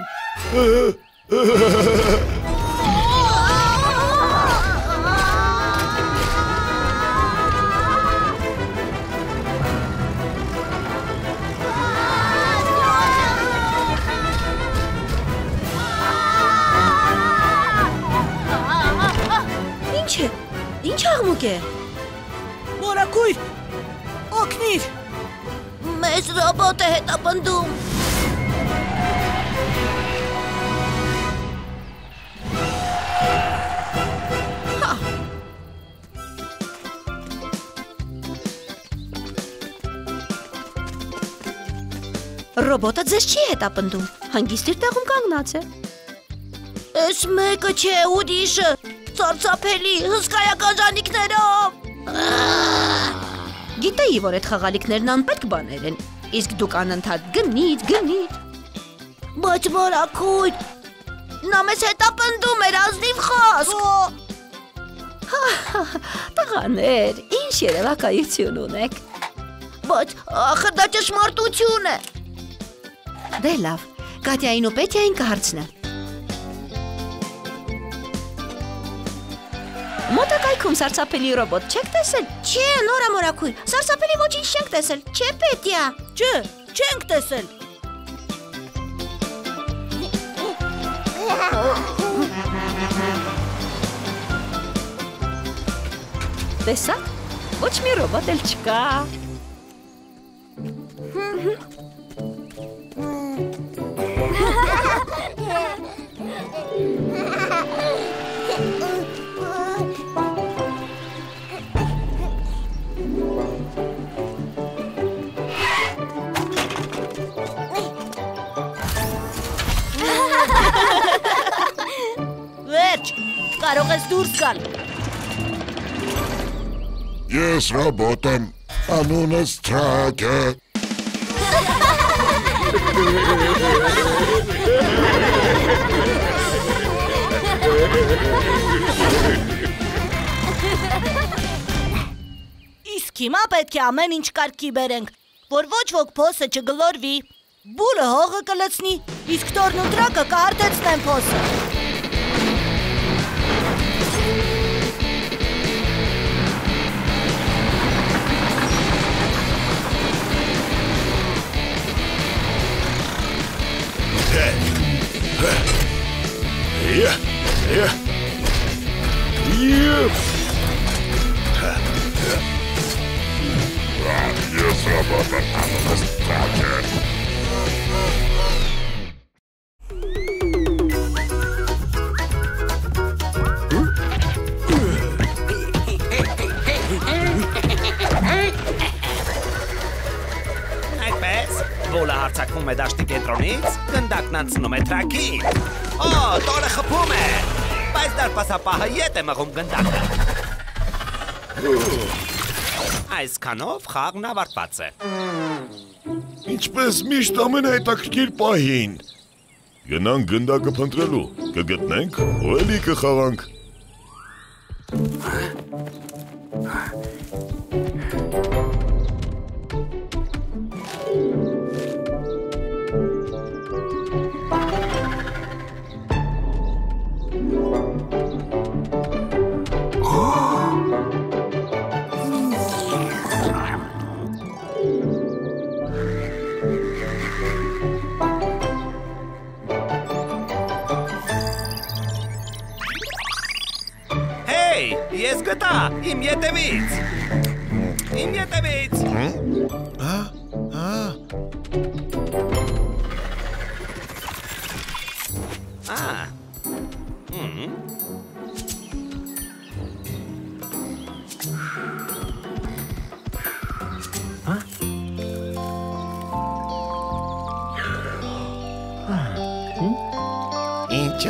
Ինչ է։ Ինչ աղմուկ է։
Մորակույր, օգնիր։
Մեզ ռոբոտ է հետապնդում։
Ռոբոտը ձեզ չի հետապնդում։ Հանգիստ իր տեղում կանգնած է։
Էս մեկը չէ, ուրիշը։ Սարսափելի, հսկայական ժանիքներով։
Գիտեի, որ այդ խաղալիքներն անպետք բաներ են, իսկ դուք անընդհատ գնից։
Բայց մորակույր, նա մեզ հետապնդում էր ազնիվ խոսք։
Տղաներ, ինչ երևակայություն ունեք։
Բայց ախր դա ճշմարտություն է։
Դե լավ, Կատյային ու Պետյային կհարցնեմ։ Մոտակայքում սարսափելի ռոբոտ չեք տեսել։
Չէ, նորա մորակույր, սարսափելի ոչինչ չենք տեսել, չէ Պետյա։
Չէ, չենք տեսել։
Տեսա՞ք, ոչ մի ռոբոտ էլ չկա։
Վերջ, կարող ես դուրս գալ։
Ես ռոբոտ եմ, անունս Թրակ է։
Իսկ հիմա պետք է ամեն ինչ կարգի բերենք, որ ոչ ոք փոսը չգլորվի։ Բուրը հողը կլցնի, իսկ տորն ու տրակը կհարթեցնեն փոսը։
Ես ռոբոտ եմ, անունս Թրակ է։
Այդպես, Բոլը հարցակվում է դաշտի կենտրոնից, գնդակն անցնում է Թրակին։ Տորը խփում է, բայց դարպասապահը ետ է մղում գնդակը։ Այսքանով խաղն ավարտված է։
Ինչպես միշտ ամենահետաքրքիր պահին։ Գնանք գնդակը փնտրելու, կգտնենք ու էլի կխաղանք։
Ես գտա, իմ ետևից։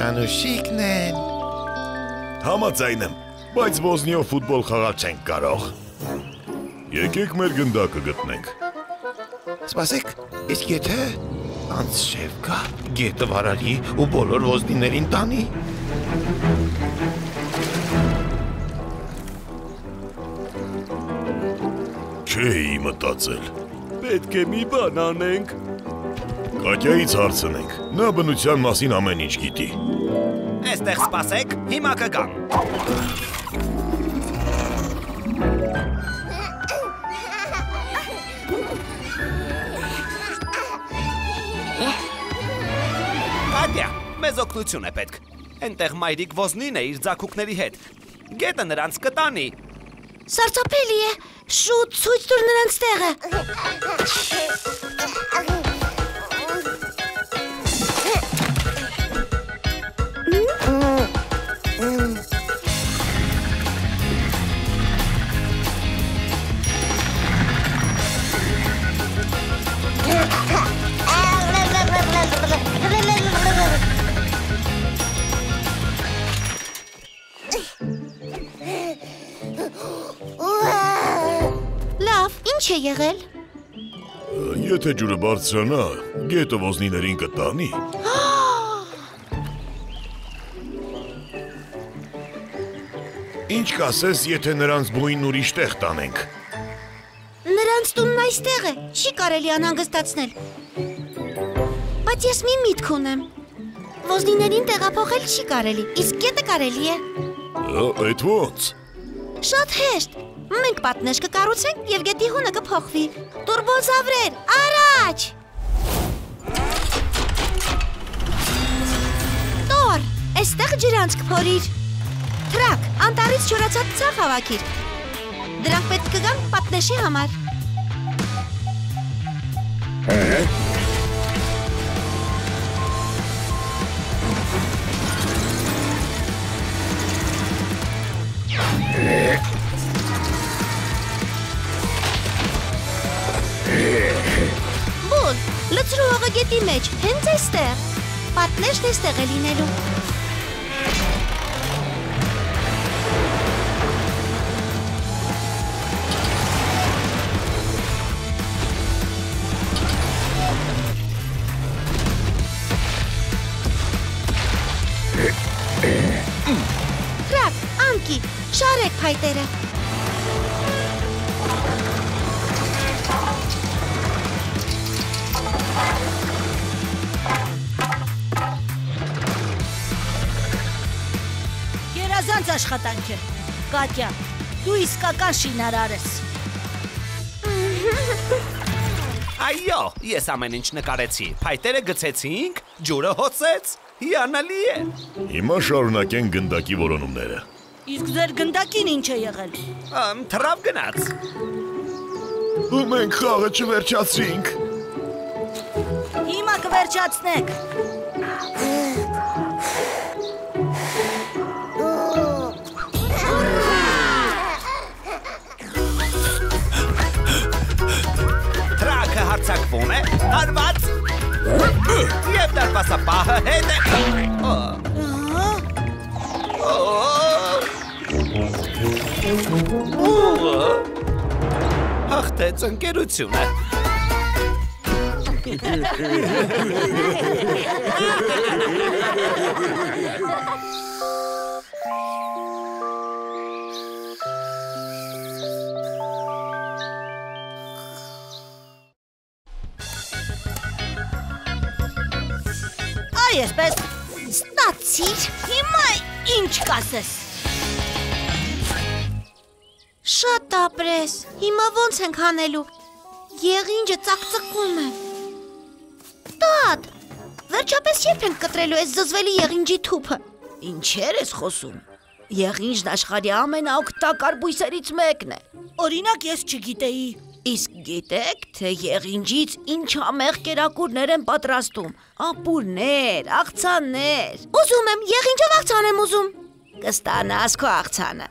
Կանուշիկն են։
Համաձայն եմ, բայց ոզնիով ֆուտբոլ խաղալ չենք կարող։ Եկեք մեր գնդակը գտնենք։
Սպասեք, իսկ եթե անցշև կա, գետը վարարի ու բոլոր ոզնիներին տանի։
Չէի մտածել։
Պետք է մի բան անենք։
Կատյայից հարցնենք, նա բնության մասին ամեն ինչ գիտի։
Այստեղ սպասեք, հիմա կգամ։ Կատյա, մեզ օգնություն է պետք։ Այնտեղ մայրիկ ոզնին է իր ձագուկների հետ։ Գետը նրանց կտանի։
Սարսափելի է։ Շուտ ցույց տուր նրանց տեղը։ Լավ, ինչ է եղել։
Եթե ջուրը բարձրանա, գետը ոզնիներին կտանի։ Ինչ կասես, եթե նրանց բույնն ուրիշ տեղ տանենք։
Նրանց տունն այստեղ է, չի կարելի անհանգստացնել։ Բայց ես մի միտք ունեմ։ Ոզնիներին տեղափոխել չի կարելի, իսկ գետը կարելի է։
Այդ ո՞նց։
Շատ հեշտ։ Մենք պատնեշ կկառուցենք եւ գետի հունը կփոխվի։ Տուրբոզավրեր, առաջ։ Տոր, այստեղ ջրանցք փորիր։ Թրակ, անտառից չորացած ցավ հավաքիր։ Դրանք պետք կգան պատնեշի համար։ Բոլ, լցրու հողը գետի մեջ, հենց այստեղ։ Պատնեշն այստեղ է լինելու։ Թրակ, անկի, շարեք փայտերը։
Գերազանց աշխատանք է։ Կատյա, դու իսկական շինարար ես։
Այո, ես ամեն ինչ նկարեցի։ Փայտերը գցեցինք, ջուրը հոսեց։ Հիանալի է։
Հիմա շարունակենք գնդակի որոնումները։
Իսկ ձեր գնդակին ինչ է եղել։
Թրավ գնաց։
Ու մենք խաղը չվերջացրինք։
Հիմա կվերջացնեք։
Թրակը հարցակվում է, հարված։ Եվ դարպասապահը հետ է։ Հաղթեց ընկերությունը։
Այսպես
Ստացիր։
հիմա ինչ կասես։
Շատ ապրես։ Հիմա ոնց ենք հանելու։ Եղինջը ծակծկում է։ Տատ, վերջապես երբ ենք կտրելու այս զզվելի եղինջի թուփը։
Ինչեր ես խոսում։ Եղինջն աշխարհի ամենաօգտակար բույսերից մեկն է։ Օրինակ ես չգիտեի։ Իսկ գիտեք, թե եղինջից ինչ համեղ կերակուրներ են պատրաստում։ Ապուրներ, աղցաններ։
Ուզում եմ, եղինջով աղցան եմ ուզում։
Կստանաս քո աղցանը։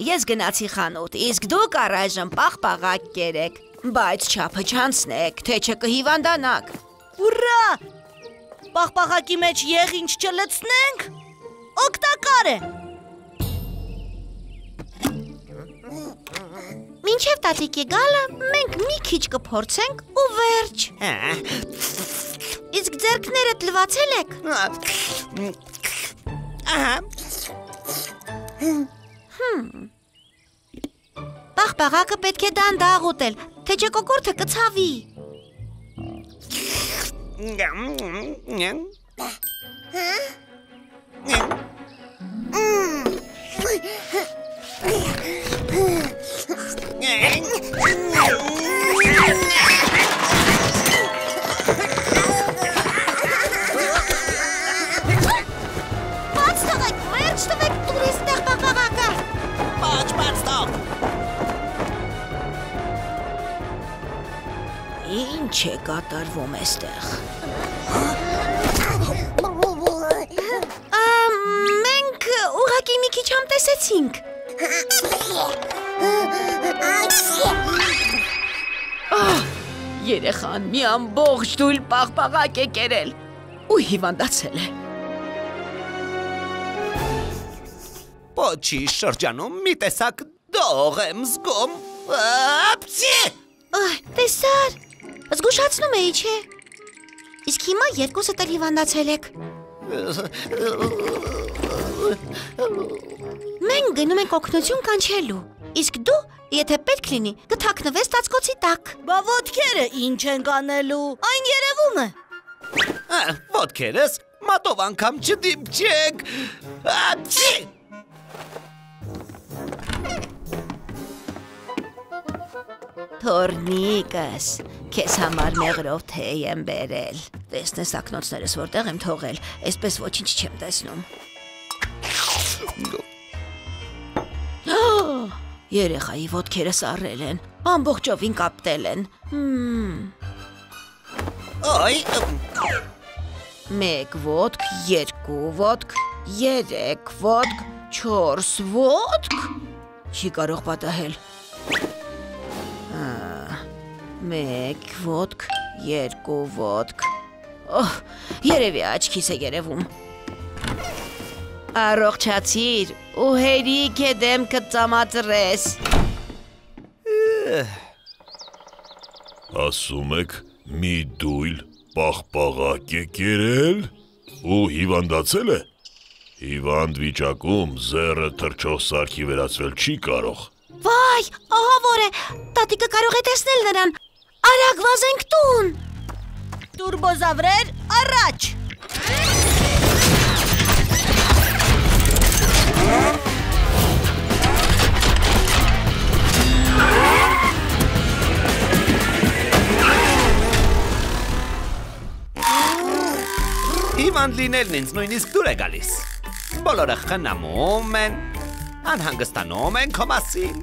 Ես գնացի խանութ, իսկ դուք առայժմ պաղպաղակ կերեք, բայց չափը չանցնեք, թե չկհիվանդանաք։ Ուրա! պաղպաղակի մեջ եղինչ չլցնենք, օգտակար է։
Մինչև տատիկի գալը մենք մի քիչ կփորձենք ու վերջ։ Իսկ ձեռքներդ լվացել եք։
Ահա։
Պաղպաղակը պետք է դանդաղ ուտել, թե չէ կոկորդը կցավի։ Բաց թողեք, վերջ տվեք տուր էստեղ պաղպաղակը։
Բաց թող։
Ինչ է կատարվում էստեղ։
Մենք ուղղակի մի քիչ համտեսեցինք։
Երեխան մի ամբողջ դույլ պաղպաղակ է կերել ու հիվանդացել է։
Պոչի շրջանում մի տեսակ դող եմ զգում։ Ապցի։
Տեսար, զգուշացնում էի, չէ։ Իսկ հիմա երկուսդ էլ հիվանդացել եք։ Մենք գնում ենք օգնություն կանչելու, իսկ դու, եթե պետք լինի, կթաքնվես ծածկոցի տակ։
Բա ոտքերը ինչ ենք անելու, այն երևում է։
Ոտքերս մատով անգամ չդիպչեք։ Ապցի։
Թորնիկս, քեզ համար մեղրով թեյ եմ բերել։ Տեսնես ակնոցներս որտեղ եմ թողել, այսպես ոչինչ չեմ տեսնում։ Երեխայի ոտքերը սառել են, ամբողջովին կապտել են։
Այ,
1 ոտք, 2 ոտք, 3 ոտք, 4 ոտք։ Չի կարող պատահել։ 1 ոտք, 2 ոտք։ Երևի աչքիս է երևում։ Առողջացիր ու հերիք է դեմքդ ծամածրես։
Ասում եք մի դույլ պաղպաղակ է կերել ու հիվանդացել է։ Հիվանդ վիճակում զեռը թռչող սարքի վերածվել չի կարող։
Վայ, ահա որ է, տատիկը կարող է տեսնել նրան, արագ վազենք տուն։
Տուրբոզավրեր, առաջ։
Հիվանդ լինելն ինձ նույնիսկ դուր է գալիս։ Բոլորը խնամում են, անհանգստանում են քո մասին։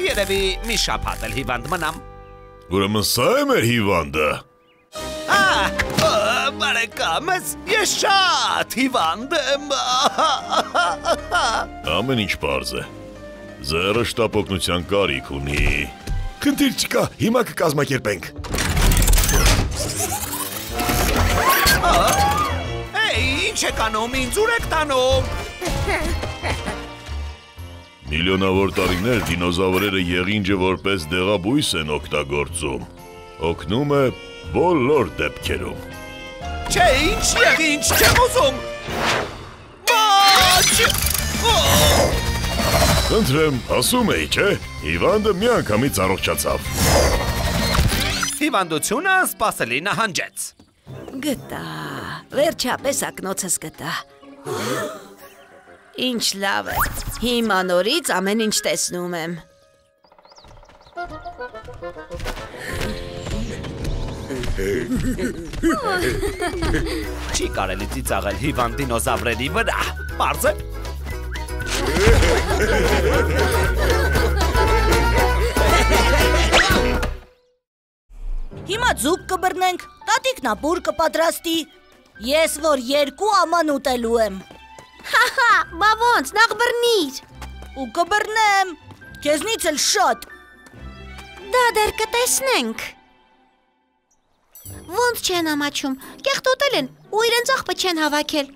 Երևի մի շաբաթ էլ հիվանդ մնամ։
Ուրեմն սա է մեր հիվանդը։
Բարեկամս, ես շատ հիվանդ եմ։
Ամեն ինչ պարզ է։ Ձեռը շտապօգնության կարիք ունի։ Խնդիր չկա, հիմա կկազմակերպենք։
Ինչ եք անում, ինձ ուր եք տանում։
Միլիոնավոր տարիներ դինոզավրերը եղինջը որպես դեղաբույս են օգտագործում։ Օգնում է բոլոր դեպքերում։
Չէ, ինչ եղինջ չեմ ուզում։ Ոչ։
Խնդրեմ, ասում էի, չէ՞, հիվանդը միանգամից առողջացավ։
Հիվանդությունը սպասելի նահանջեց։
Գտա, վերջապես ակնոցս գտա։ Ինչ լավ է, հիմա նորից ամեն ինչ տեսնում եմ։
Չի կարելի ծիծաղել հիվանդ դինոզավրերի վրա, պարզ է։
Հիմա ձուկ կբռնենք, տատիկն ապուր կպատրաստի։ Ես որ 2 աման ուտելու եմ։
Հահա, բա ոնց, նախ բռնիր։
Ու կբռնեմ, քեզնից էլ շատ։
Դա դեռ կտեսնենք։ Ոնց չեն ամաչում, կեղտոտել են, ու իրենց աղբը չեն հավաքել։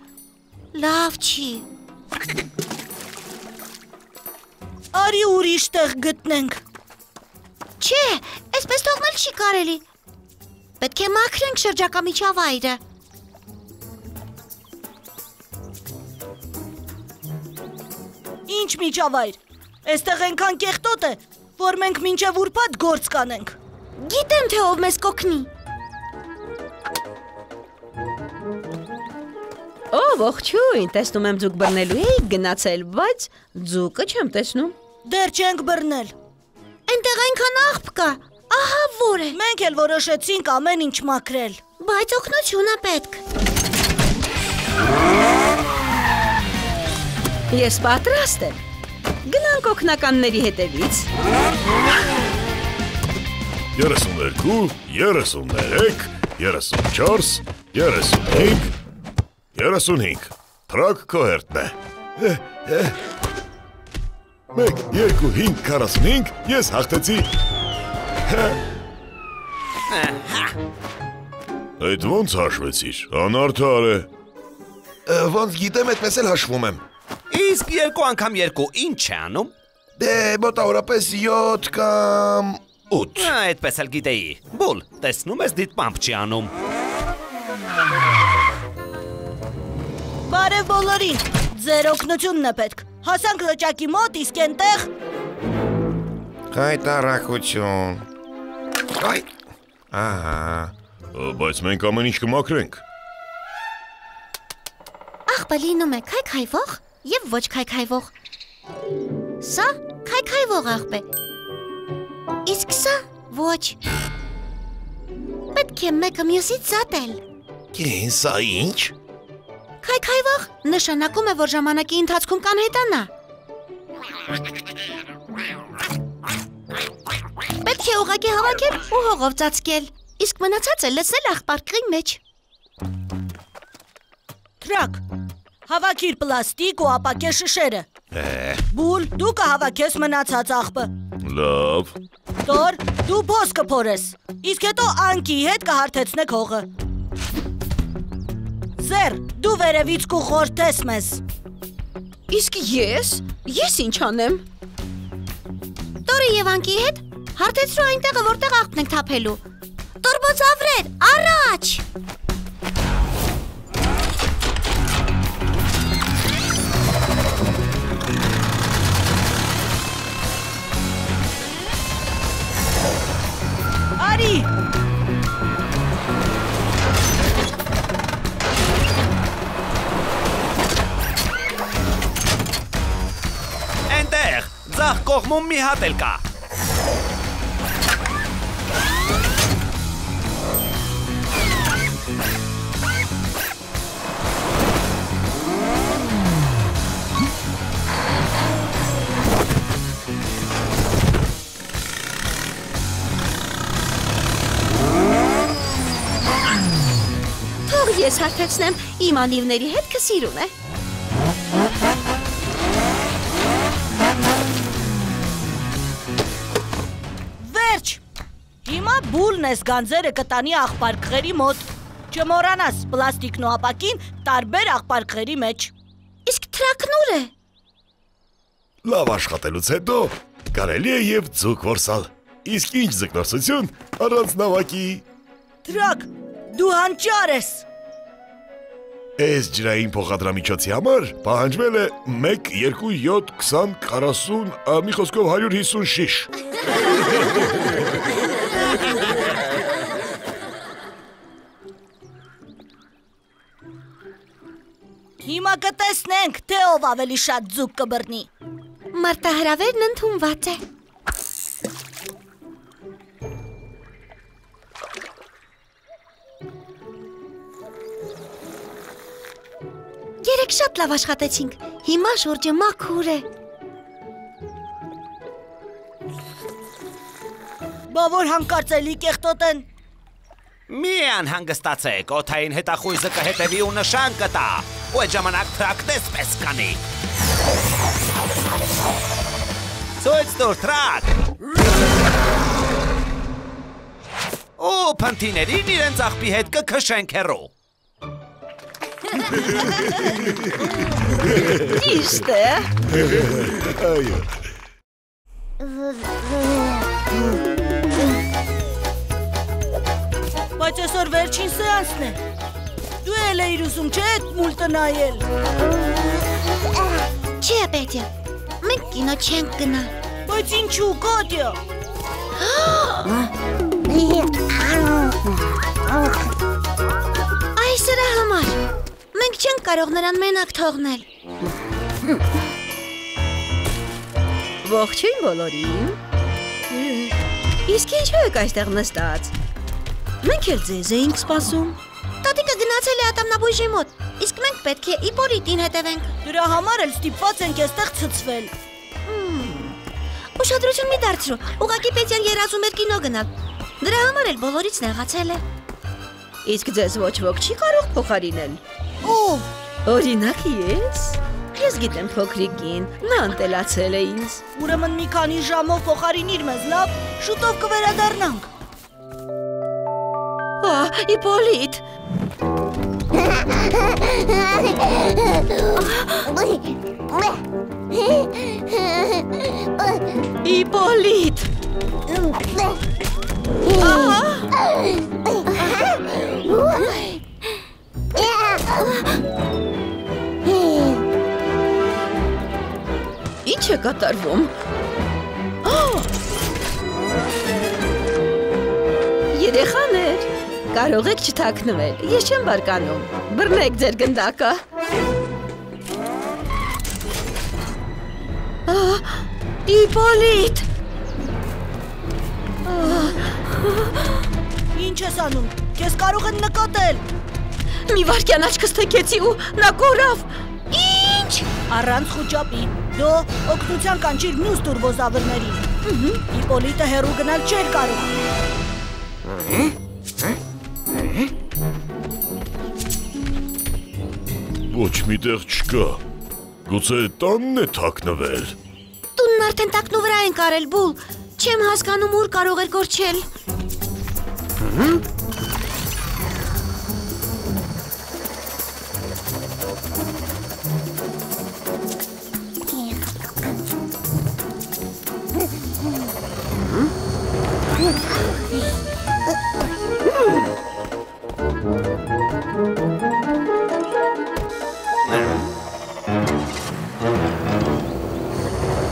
Լավ չի։
Արի ուրիշ տեղ գտնենք։
Չէ, այսպես թողնել չի կարելի։ Պետք է մաքրենք շրջակա միջավայրը։
Ինչ միջավայր։ Այստեղ այնքան կեղտոտ է, որ մենք մինչև ուրբաթ գործ կանենք։
Գիտեմ, թե ով մեզ կօգնի։
Ողջույն, տեսնում եմ ձուկ բռնելու էիք գնացել, բայց ձուկը չեմ տեսնում։
Դեռ չենք բռնել։
Այնտեղ այնքան աղբ կա, ահա որ է։
Մենք էլ որոշեցինք ամեն ինչ մաքրել։
Բայց օգնություն է պետք։
Ես պատրաստ եմ։ Գնանք օգնականների հետևից։
32, 33, 34, 35, 35, թրակ քո հերթն է։ 1, 2, 5, 45, ես հաղթեցի։ Այդ ոնց հաշվեցիր, անարդար է։
Ոնց գիտեմ, այդպես էլ հաշվում եմ։
Իսկ 2 անգամ 2 ինչ է անում։
Դե մոտավորապես 7 կամ 8։
Այդպես էլ գիտեի։ Բուլ, տեսնում ես դիտմամբ չի անում։
Բարև բոլորին, ձեր օգնությունն է պետք։ Հասանք լճակի մոտ, իսկ այնտեղ…
Խայտարակություն։ Այ, ահա։
Բայց մենք ամեն ինչ կմաքրենք։
Աղբը լինում է քայքայվող և ոչ քայքայվող։ Սա քայքայվող աղբ է։ Իսկ սա ոչ։ Պետք է մեկը մյուսից զատել։
Կին, սա ինչ։
Քայքայվող նշանակում է, որ ժամանակի ընթացքում կանհետանա։ Պետք է ուղղակի հավաքել ու հողով ծածկել, իսկ մնացածը լցնել աղբարկղի մեջ։
Թրակ, հավաքիր պլաստիկ ու ապակե շշերը։ Բուլ, դու կհավաքես մնացած աղբը։
Լավ։
Տոր, դու փոս կփորես, իսկ հետո Անկի հետ կհարթեցնեք հողը։ Զեր, դու վերևից կուղորդես մեզ։
Իսկ ես ինչ անեմ։
Տորի և Անկի հետ հարթեցրու այնտեղը, որտեղ աղբն ենք թափելու։ Տորբոձավրեր, առաջ։
Արի։
Այնտեղ, ձախ կողմում մի հատ էլ կա։
Թող ես հարթեցնեմ, իմ անիվների հետ քսիրուն է։
Վերջ, հիմա բուլն ես գանձերը կտանի աղբարկղերի մոտ։ Չմոռանաս պլաստիկն ու ապակին տարբեր աղբարկղերի մեջ։
Իսկ թրակն ուր է։
Լավ աշխատելուց հետո կարելի է և ձուկ որսալ։ Իսկ ինչ ձկնորսություն առանց նավակի։
Թրակ, դու հանճար ես։
Այս ջրային փոխադրամիջոցի համար պահանջվել է 1, 2, 7, 20, 40, մի խոսքով 150 շիշ։
Հիմա կտեսնենք, թե ով ավելի շատ ձուկ կբռնի։
Մարտահրավերն ընդունված է։ Երեք շատ լավ աշխատեցինք, հիմա շուրջը մաքուր է։
Բա որ հանկարծելի կեղտոտ են։
Մի անհանգստացեք, օդային հետախույզը կհետևի ու նշան կտա, ու այդ ժամանակ թրակն էսպես կանի։ Ցույց տուր թրակ։ Ու փնթիներին իրենց աղբի հետ կքշենք հեռու։
Ճիշտ է։
Այո։
Բայց այսօր վերջին սեանսն է։ Դու էլ էիր ուզում, չէ՞ այդ մուլտը նայել։
Չէ, Պետյա։ Մենք կինո չենք գնա։
Բայց ինչու, Կատյա։
Այ սրա համար։ Մենք չենք կարող նրան մենակ թողնել։
Ողջույն բոլորին։ Իսկ ինչու եք այստեղ նստած։ Մենք էլ ձեզ էինք սպասում։
Տատիկը գնացել է ատամնաբույժի մոտ, իսկ մենք պետք է Իպոլիտին հետևենք։
Դրա համար էլ ստիպված ենք այստեղ ցցվել։
Ուշադրություն մի դարձրու, ուղղակի Պետյան երազում էր կինո գնալ։ Դրա համար էլ բոլորից նեղացել է։
Իսկ ձեզ ոչ ոք չի կարող փոխարինել։
Ո՞վ։
Օրինակ ես։ Ես գիտեմ փոքրիկին, նա ընտելացել է ինձ։
Ուրեմն մի քանի ժամով փոխարինիր մեզ, լավ, շուտով կվերադառնանք։
Իպոլիտ։ Իպոլիտ։ Ինչ է կատարվում։ Երեխաներ, կարող եք չթաքնվել, ես չեմ բարկանում, բռնեք ձեր գնդակը։ Իպոլիտ։
Ինչ ես անում, կեզ կարող են նկատել։
Մի վարկյան աչքս թեքեցի ու նա կորավ։
Ինչ։ Առանց խուճապի, դու օգնության կանչիր մյուս տուրբոզավրներին։ Իպոլիտը հեռու գնալ չէր կարող։
Ոչ մի տեղ չկա։ Գուցե տանն է թաքնվել։
Տունն արդեն տակնու վրա են կարել, Բուլ։ Չեմ հասկանում ուր կարող էր կորչել։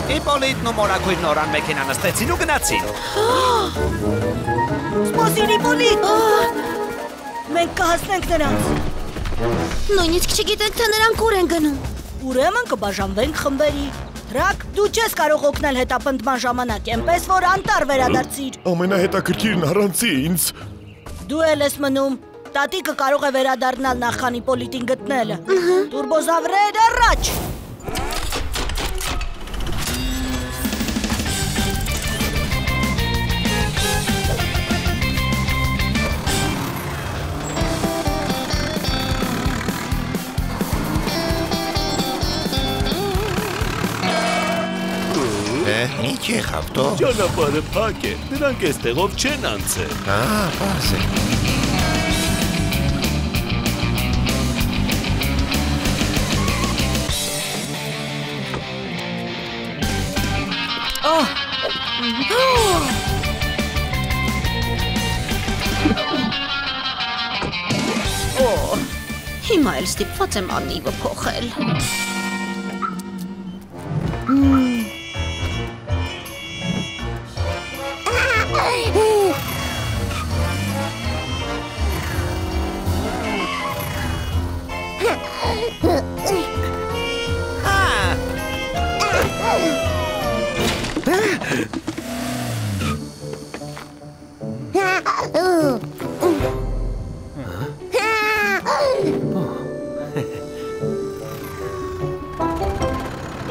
Իպոլիտն ու մորակույրն օրան մեքենա նստեցին ու գնացին։
Սպասիր Իպոլիտ։ Մենք կհասնենք նրանց։
Նույնիսկ չգիտենք, թե նրանք ուր են գնում։
Ուրեմն կբաժանվենք խմբերի։ Ռակ, դու չես կարող օգնել հետապնդման ժամանակ, այնպես որ անտառ վերադարձիր։
Ամենահետաքրքիրն առանցի ինձ։
Դու էլ ես մնում։ Տատիկը կարող է վերադառնալ նախքան Իպոլիտին գտնելը։ Տուրբոզավրեր առաջ։
Ինչ եղավ դո։
Ճանապարհը փակ է, նրանք այստեղով չեն անցել։
Պարզ է։
Հիմա էլ ստիպված եմ անիվը փոխել։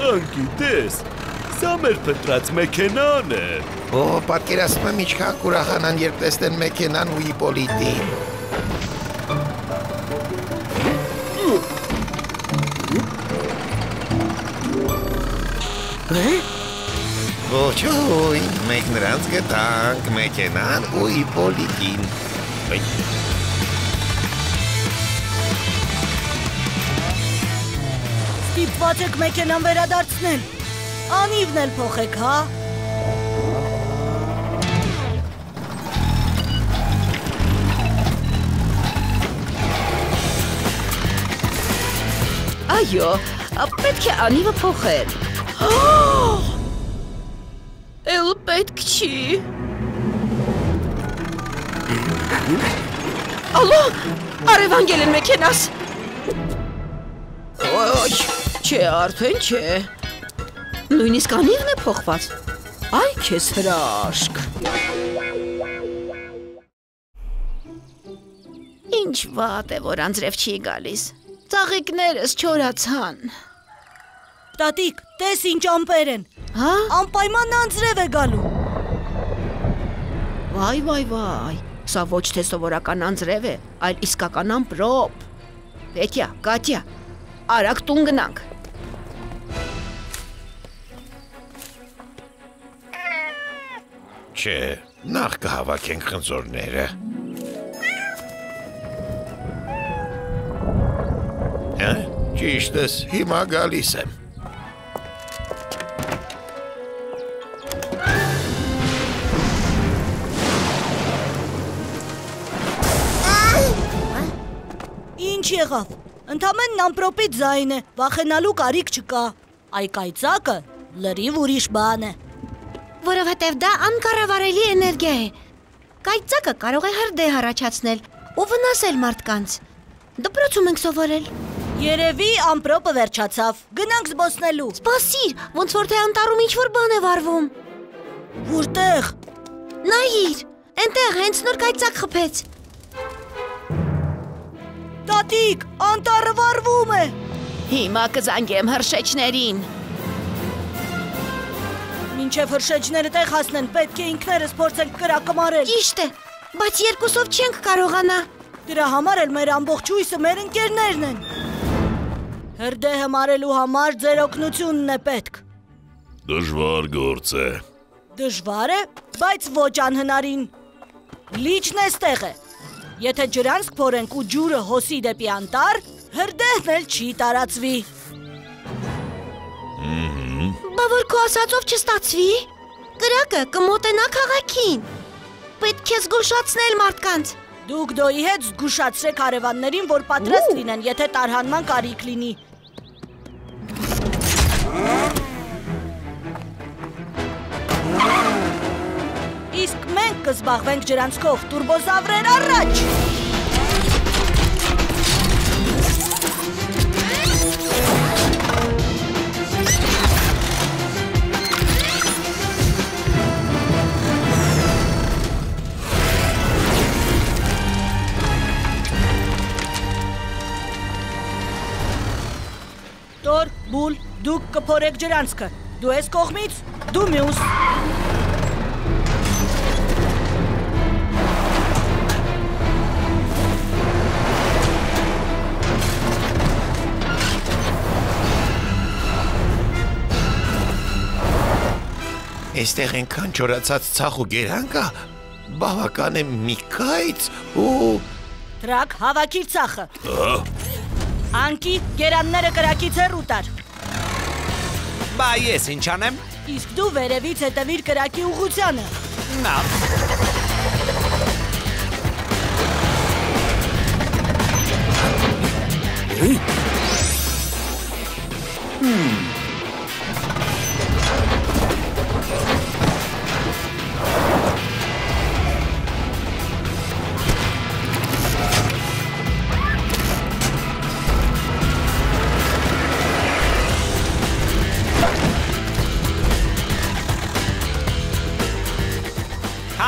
Անգիտես, սա մեր փնտրած մեքենան է։
Պատկերացնում եմ ինչքան կուրախանան, երբ տեսնեն մեքենան ու Իպոլիտին։ Ոչույն, մենք նրանց գտանք մեքենան ու Իպոլիտին։
Ստիպված եք մեքենան վերադարձնել։ Անիվն էլ փոխեք, հա։
Այո, պետք է անիվը փոխել։ Էլ պետք չի։ Ալո, արևանգել են մեքենաս։ Ոյ, չէ, արդեն չէ։ Նույնիսկ անիվն է փոխված։ Այ քեզ հրաշք։ Ինչ վատ է, որ անձրև չի գալիս։ Ծաղիկներս չորացան։
Տատիկ, տես ինչ ամպեր են։
Հա?
Անպայման անձրև է գալու։
Վայ, սա ոչ թե սովորական անձրև է, այլ իսկական ամպրոպ։ Պետյա, Կատյա, արագ տուն գնանք։
Չէ, նախ կհավաքենք խնձորները։ Ճիշտ ես, հիմա գալիս եմ։
Ինչ եղավ։ Ընդամենն ամպրոպից ձայն է, վախենալու կարիք չկա։ Այ կայծակը լրիվ ուրիշ բան է։
Որովհետև դա անկառավարելի էներգիա է։ Կայծակը կարող է հրդեհ առաջացնել ու վնասել մարդկանց։ Դպրոցում ենք սովորել։
Երևի ամպրոպը վերջացավ։ Գնանք զբոսնելու։
Սպասիր, ոնց որ թե անտառում ինչ-որ բան է վառվում։
Որտեղ։
Նայիր, այնտեղ հենց նոր կայծակ խփեց։
Տատիկ, անտառը վառվում է։
Հիմա կզանգեմ հրշեջներին։
Մինչև հրշեջները տեղ հասնեն, պետք է ինքներս փորձենք կրակը մարել։
Ճիշտ է, բայց երկուսով չենք կարողանա։
Դրա համար էլ մեր ամբողջ հույսը մեր ընկերներն են։ Հրդեհը մարելու համար ձեր օգնությունն է պետք։
Դժվար գործ է։
Դժվար է, բայց ոչ անհնարին։ Լիճն էստեղ է։ Եթե ջրանցք փորենք ու ջուրը հոսի դեպի անտառ, հրդեհն էլ չի տարածվի։
Բա որ քո ասածով չստացվի, կրակը կմոտենա քաղաքին։ Պետք է զգուշացնել մարդկանց։
Դուք դոյի հետ զգուշացրեք հարևաններին, որ պատրաստ լինեն, եթե տարհանման կարիք լինի։ Իսկ մենք կզբաղվենք ջրանցքով, տուրբոզավրեր առաջ։ Տոր, բուլ, դուք կփորեք ջրանցքը, դու ես կողմից, դու մյուս։
Այստեղ ենքան չորացած ծախ ու գերան կա, բավական է մի կայծ ու…
Տրակ, հավաքիր ծախը։ Անկի, գերանները կրակից հեռու տար։
Բա ես ինչ անեմ։
Իսկ դու վերևից հետևիր կրակի ուղղությանը։
Նա։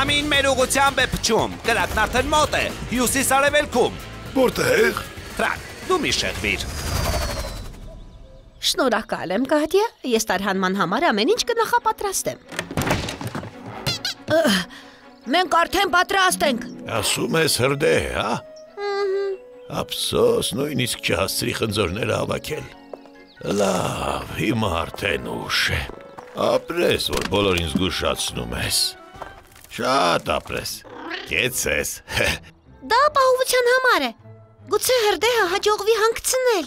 Համին մեր ուղղությամբ է փչում, կրակն արդեն մոտ է, հյուսիս արևելքում։
Որտեղ։
Տրակ, դու մի շեղվիր։
Շնորհակալ եմ, Կատյա, ես տարհանման համար ամեն ինչ կնախապատրաստեմ։ Մենք արդեն պատրաստ ենք։
Ասում ես հրդեհ, հա։ Ափսոս, նույնիսկ չհասցրի խնձորները հավաքել։ Լավ, հիմա արդեն ուշ է։ Ապրես, որ բոլորին զգուշացնում ես։ Շատ ապրես, կեցես։
Դա ապահովության համար է։ Գուցե հրդեհը հաջողվի հանգցնել։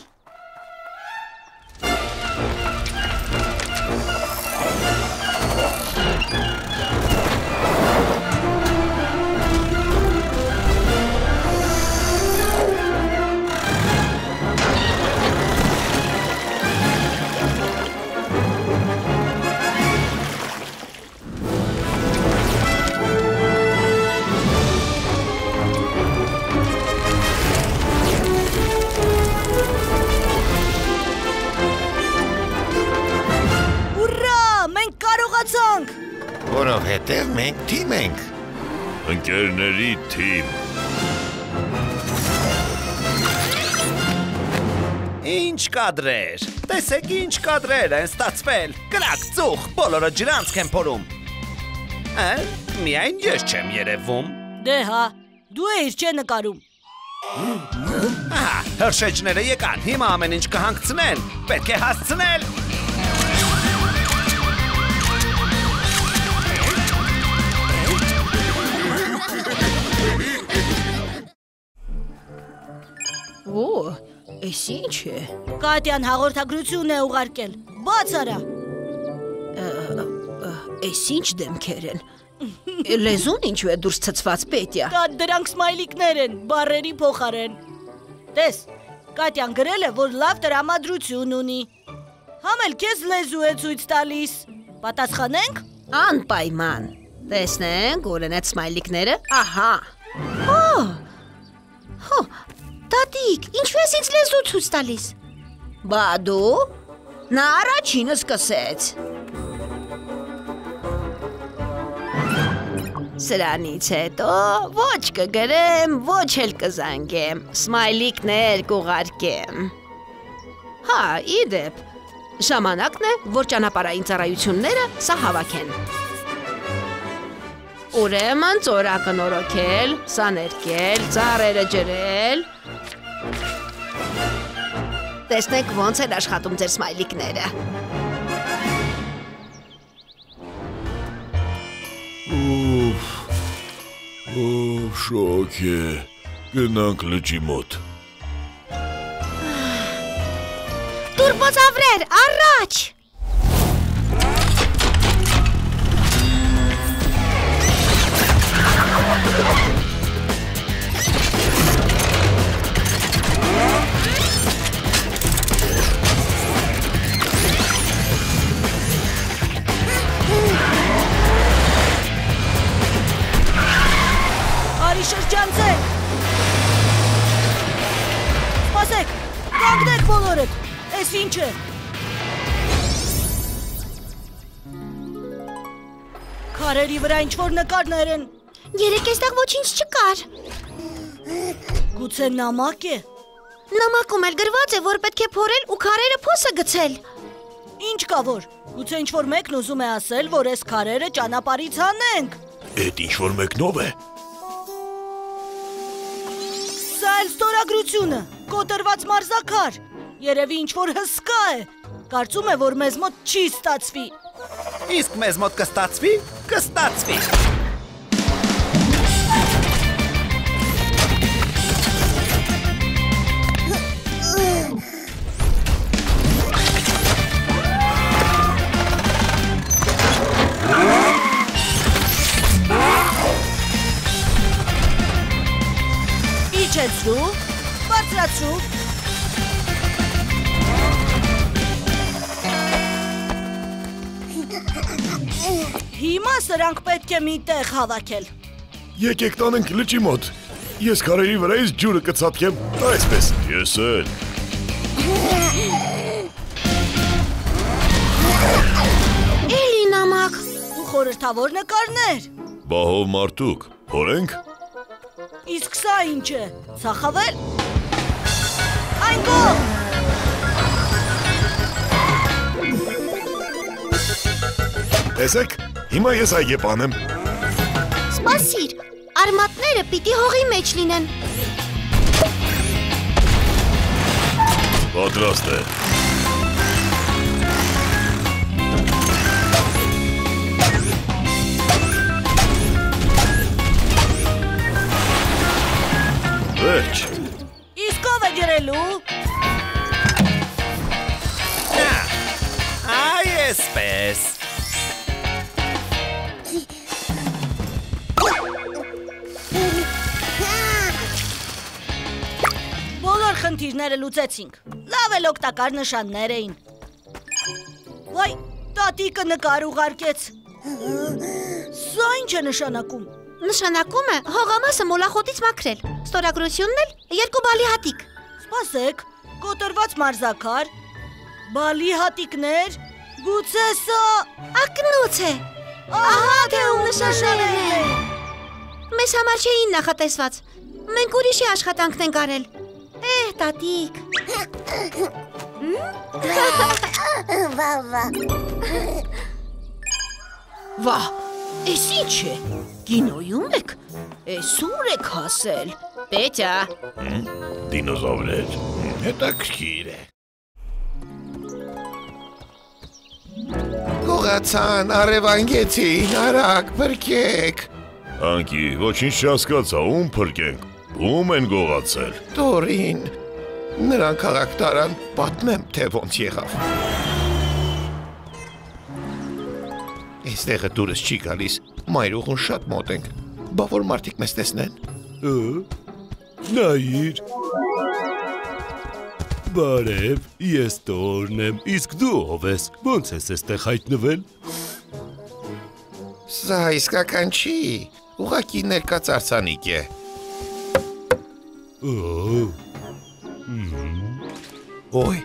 Որովհետև մենք թիմ ենք։
Ընկերների թիմ։
Ինչ կադրեր։ Տեսեք ինչ կադրեր են ստացվել։ Կրակ ծուխ, բոլորը ջրանցք են փորում։ Միայն ես չեմ երևում։
Դե հա, դու ես չէ նկարում։
Ահա, հրշեջները եկան, հիմա ամեն ինչ կհանգցնեն։ Պետք է հասցնել։
Օ, էս ինչ է։
Կատյան հաղորդագրություն է ուղարկել։ Բաց արա։
Էս ինչ դեմքեր են։ Լեզուն ինչու է դուրս ցցված Պետյա։
Դա դրանք սմայլիկներ են, բառերի փոխարեն։ Տես, Կատյան գրել է, որ լավ տրամադրություն ունի։ Համ էլ քեզ լեզու է ցույց տալիս։ Պատասխանենք։
Անպայման։ Տեսնենք, ուր են այդ սմայլիկները։ Ահա։ Հո, տատիկ, ինչու ես ինձ լեզու ցույց տալիս։ Բա դու։ Նա առաջինը սկսեց։ Սրանից հետո ոչ կգրեմ, ոչ էլ կզանգեմ, սմայլիկներ կուղարկեմ։ Հա, իդեպ, ժամանակն է, որ ճանապարհային ծառայությունները սա հավաքեն։ Ուրեմն ծորակը նորոգել, սա ներկել, ծառերը ջրել։ Տեսնեք ոնց են աշխատում ձեր սմայլիկները։
Շոք է, գնանք լճի մոտ։
Տուրբոզավրեր, առաջ։
Արի շրջանցեք։ Սպասեք, կանգնեք բոլորդ։ Էս ինչ է։ Քարերի վրա ինչ-որ նկարներ են։
Երեք էստեղ ոչինչ չկար։
Գուցե նամակ է։
Նամակում էլ գրված է, որ պետք է փորել ու քարերը փոսը գցել։
Ինչ կա որ։ Գուցե ինչ-որ մեկն ուզում է ասել, որ այս քարերը ճանապարհից հանենք։
Էդ ինչ-որ մեկնով է։
Սա էլ ստորագրությունը, կոտրված մարզաքար։ Երևի ինչ-որ հսկա է։ Կարծում է, որ մեզ մոտ չի ստացվի։
Իսկ մեզ մոտ կստացվի, կստացվի։
Իջեցրու, բարձրացրու։ Հիմա սրանք պետք է մի տեղ հավաքել։
Եկեք տանենք լճի մոտ։ Ես քարերի վրայից ջուրը կցատկեմ, այսպես։ Ես էլ։
Էլի նամակ։
Ու խորհրդավոր նկարներ։
Բահով մարդուկ, փորենք։
Իսկ սա ինչ է, ծախավել։ Այն կողմ։
Տեսեք, հիմա ես այգեպ անեմ։
Սպասիր, արմատները պիտի հողի մեջ լինեն։
Պատրաստ է։ Վերջ։
Իսկ ով է ջրելու։
Այ էսպես։
Բոլոր խնդիրները լուծեցինք։ Լավ էլ օգտակար նշաններ էին։ Վայ, տատիկը նկար ուղարկեց։ Սա ինչ է նշանակում։
Նշանակում է հողամասը մոլախոտից մաքրել։ Ստորագրությունն էլ 2 բալի հատիկ։
Սպասեք, կոտրված մարզաքար, բալի հատիկներ, գուցե սա
ակնոց է։ Ահա թե ում նշաններն են։ Մեզ համար չէին նախատեսված։ Մենք ուրիշի աշխատանքն ենք արել։ Տատիկ։ Վա, էս ինչ է։ Կինոյում եք։ Էս ուր եք հասել։ Պետյա։
Դինոզավրեր։ Հետաքրքիր է։
Գողացան, արևանգեցին, արագ, փրկեք։
Անկի, ոչինչ չհասկացա, ում փրկենք։ Ում են գողացել։
Տորին, նրան քաղաք տարան, պատմեմ, թե ոնց եղավ։ Այստեղը դուրս չի գալիս, մայրուղուն շատ մոտ ենք, բա որ մարդիկ մեզ տեսնեն։
Նայիր։ Բարև, ես Տորն եմ, իսկ դու ով ես, ոնց ես այստեղ հայտնվել։
Սա իսկական չի, ուղղակի ներկած արձանիկ է։ Ոյ։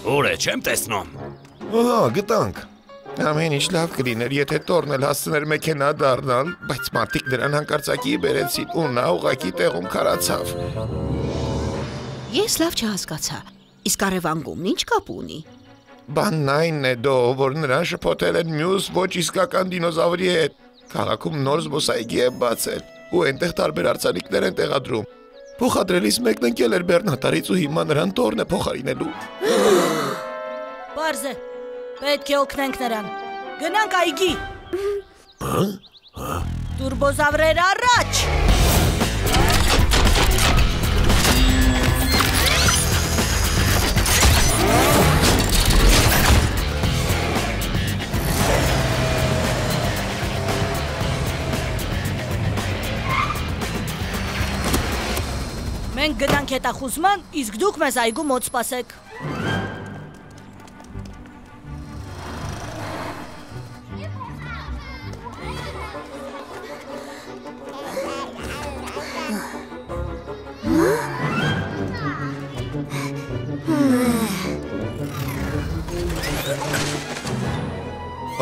Ուր է, չեմ տեսնում։
Ահա, գտանք։ Ամեն ինչ լավ կլիներ, եթե Տորն էլ հասցներ մեքենա դառնալ, բայց մարդիկ նրան հանկարծակի բերեցին ու նա ուղղակի տեղում քարացավ։
Ես լավ չհասկացա։ Իսկ արևանգումն ինչ կապ ունի։
Բանն այն է դո, որ նրան շփոթել են մյուս ոչ իսկական դինոզավրի հետ։ Քաղաքում նոր զբոսայգի է բացել ու այնտեղ տարբեր արձանիկներ են տեղադրում։ Փոխադրելիս մեկն ընկել էր բեռնատարից ու հիմա նրան Տորն է փոխարինելու։
Պարզ է, պետք է օգնենք նրան։ Գնանք այգի։ Տուրբոզավրեր առաջ։ Մենք գնանք հետախուզման, իսկ դուք մեզ այգու մոտ սպասեք։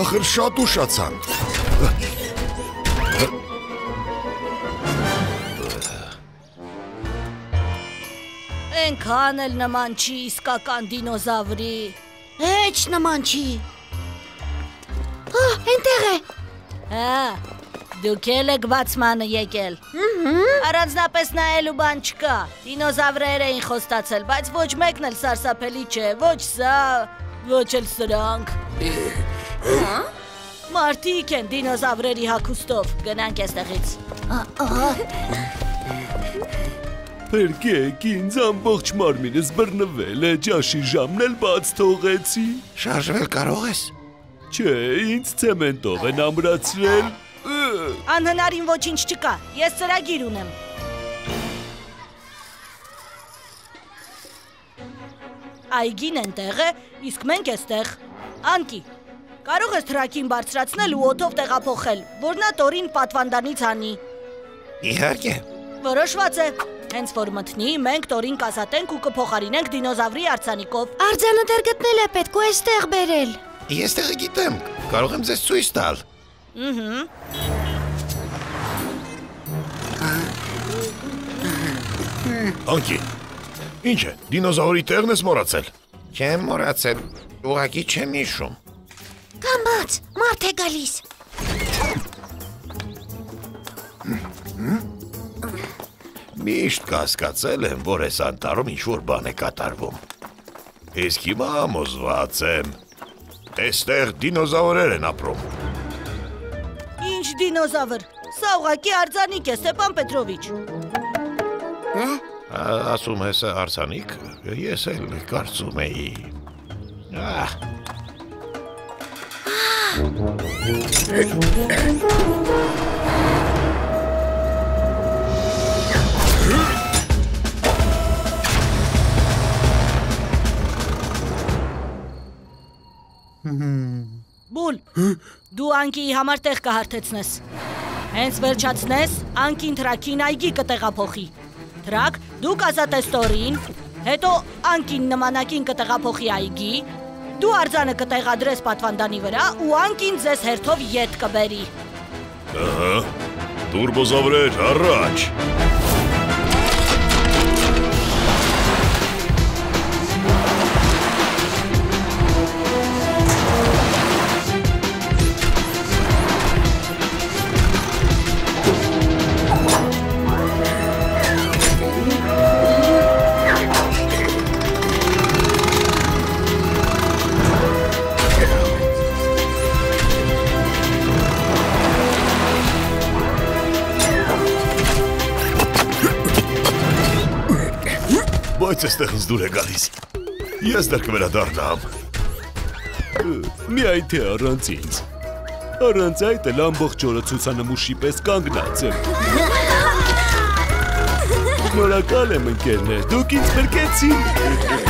Ախր շատ ուշացան։
Ենքան էլ նման չի իսկական դինոզավրի։
Հեչ նման չի։ Ենտեղ է։
Դուք էլ եք բացմանը եկել։ Առանձնապես նայելու բան չկա։ Դինոզավրեր էին խոստացել, բայց ոչ մեկն էլ սարսափելի չէ, ոչ սա, ոչ էլ սրանք։ Մարդիկ են դինոզավրերի հագուստով, գնանք էստեղից։
Փրկեք ինձ, ամբողջ մարմինս բռնվել է, ջաշի ժամն էլ բաց թողեցի։
Շարժվել կարող ես։
Չէ, ինձ ցեմենտով են ամրացրել։
Անհնարին ոչինչ չկա, ես ծրագիր ունեմ։ Այգին ենտեղ է, իսկ մենք էստեղ։ Անկի, կարող ես թրակին բարձրացնել ու օդով տեղափոխել, որ նա Տորին պատվանդանից հանի։
Իհարկե։
Որոշված է։ Հենց որ մտնի, մենք Տորին կազատենք ու կփոխարինենք դինոզավրի արձանիկով։
Արձանը դեռ գտնել է, պետք է այստեղ բերել։
Ես տեղը գիտեմ, կարող եմ ձեզ ցույց տալ։
Անկի, ինչ է, դինոզավրի տեղն ես մոռացել։
Չեմ մոռացել, ուղղակի չեմ հիշում։
Կամաց, մարդ է գալիս։
Միշտ կասկածել եմ, որ այս անտառում ինչ-որ բան է կատարվում։ Իսկ հիմա համոզված եմ, այստեղ դինոզավրեր են ապրում։
Ինչ դինոզավր, սա ուղղակի արձանիկ է, Ստեփան Պետրովիչ։
Ասում ես արձանիկ, ես էլ կարծում էի։
Բուլ, դու Անկիի համար տեղ կհարթեցնես։ Հենց վերջացնես, Անկին թրակին այգի կտեղափոխի։ Թրակ, դու կազատես Տորին, հետո Անկին նմանակին կտեղափոխի այգի, Դու արձանը կտեղադրես պատվանդանի վրա ու անկին ձեզ հերթով ետ կբերի։
Ահա։ Տուրբոզավրեր, առաջ։ Բայց այստեղ ինձ դուր է գալիս։ Ես դեռ կվերադառնամ։
Միայն թե առանց ինձ։ Առանց այդ էլ ամբողջ օրը ցուցանմուշի պես կանգնած եմ։ Շնորհակալ եմ ընկերներ, դուք ինձ փրկեցիք։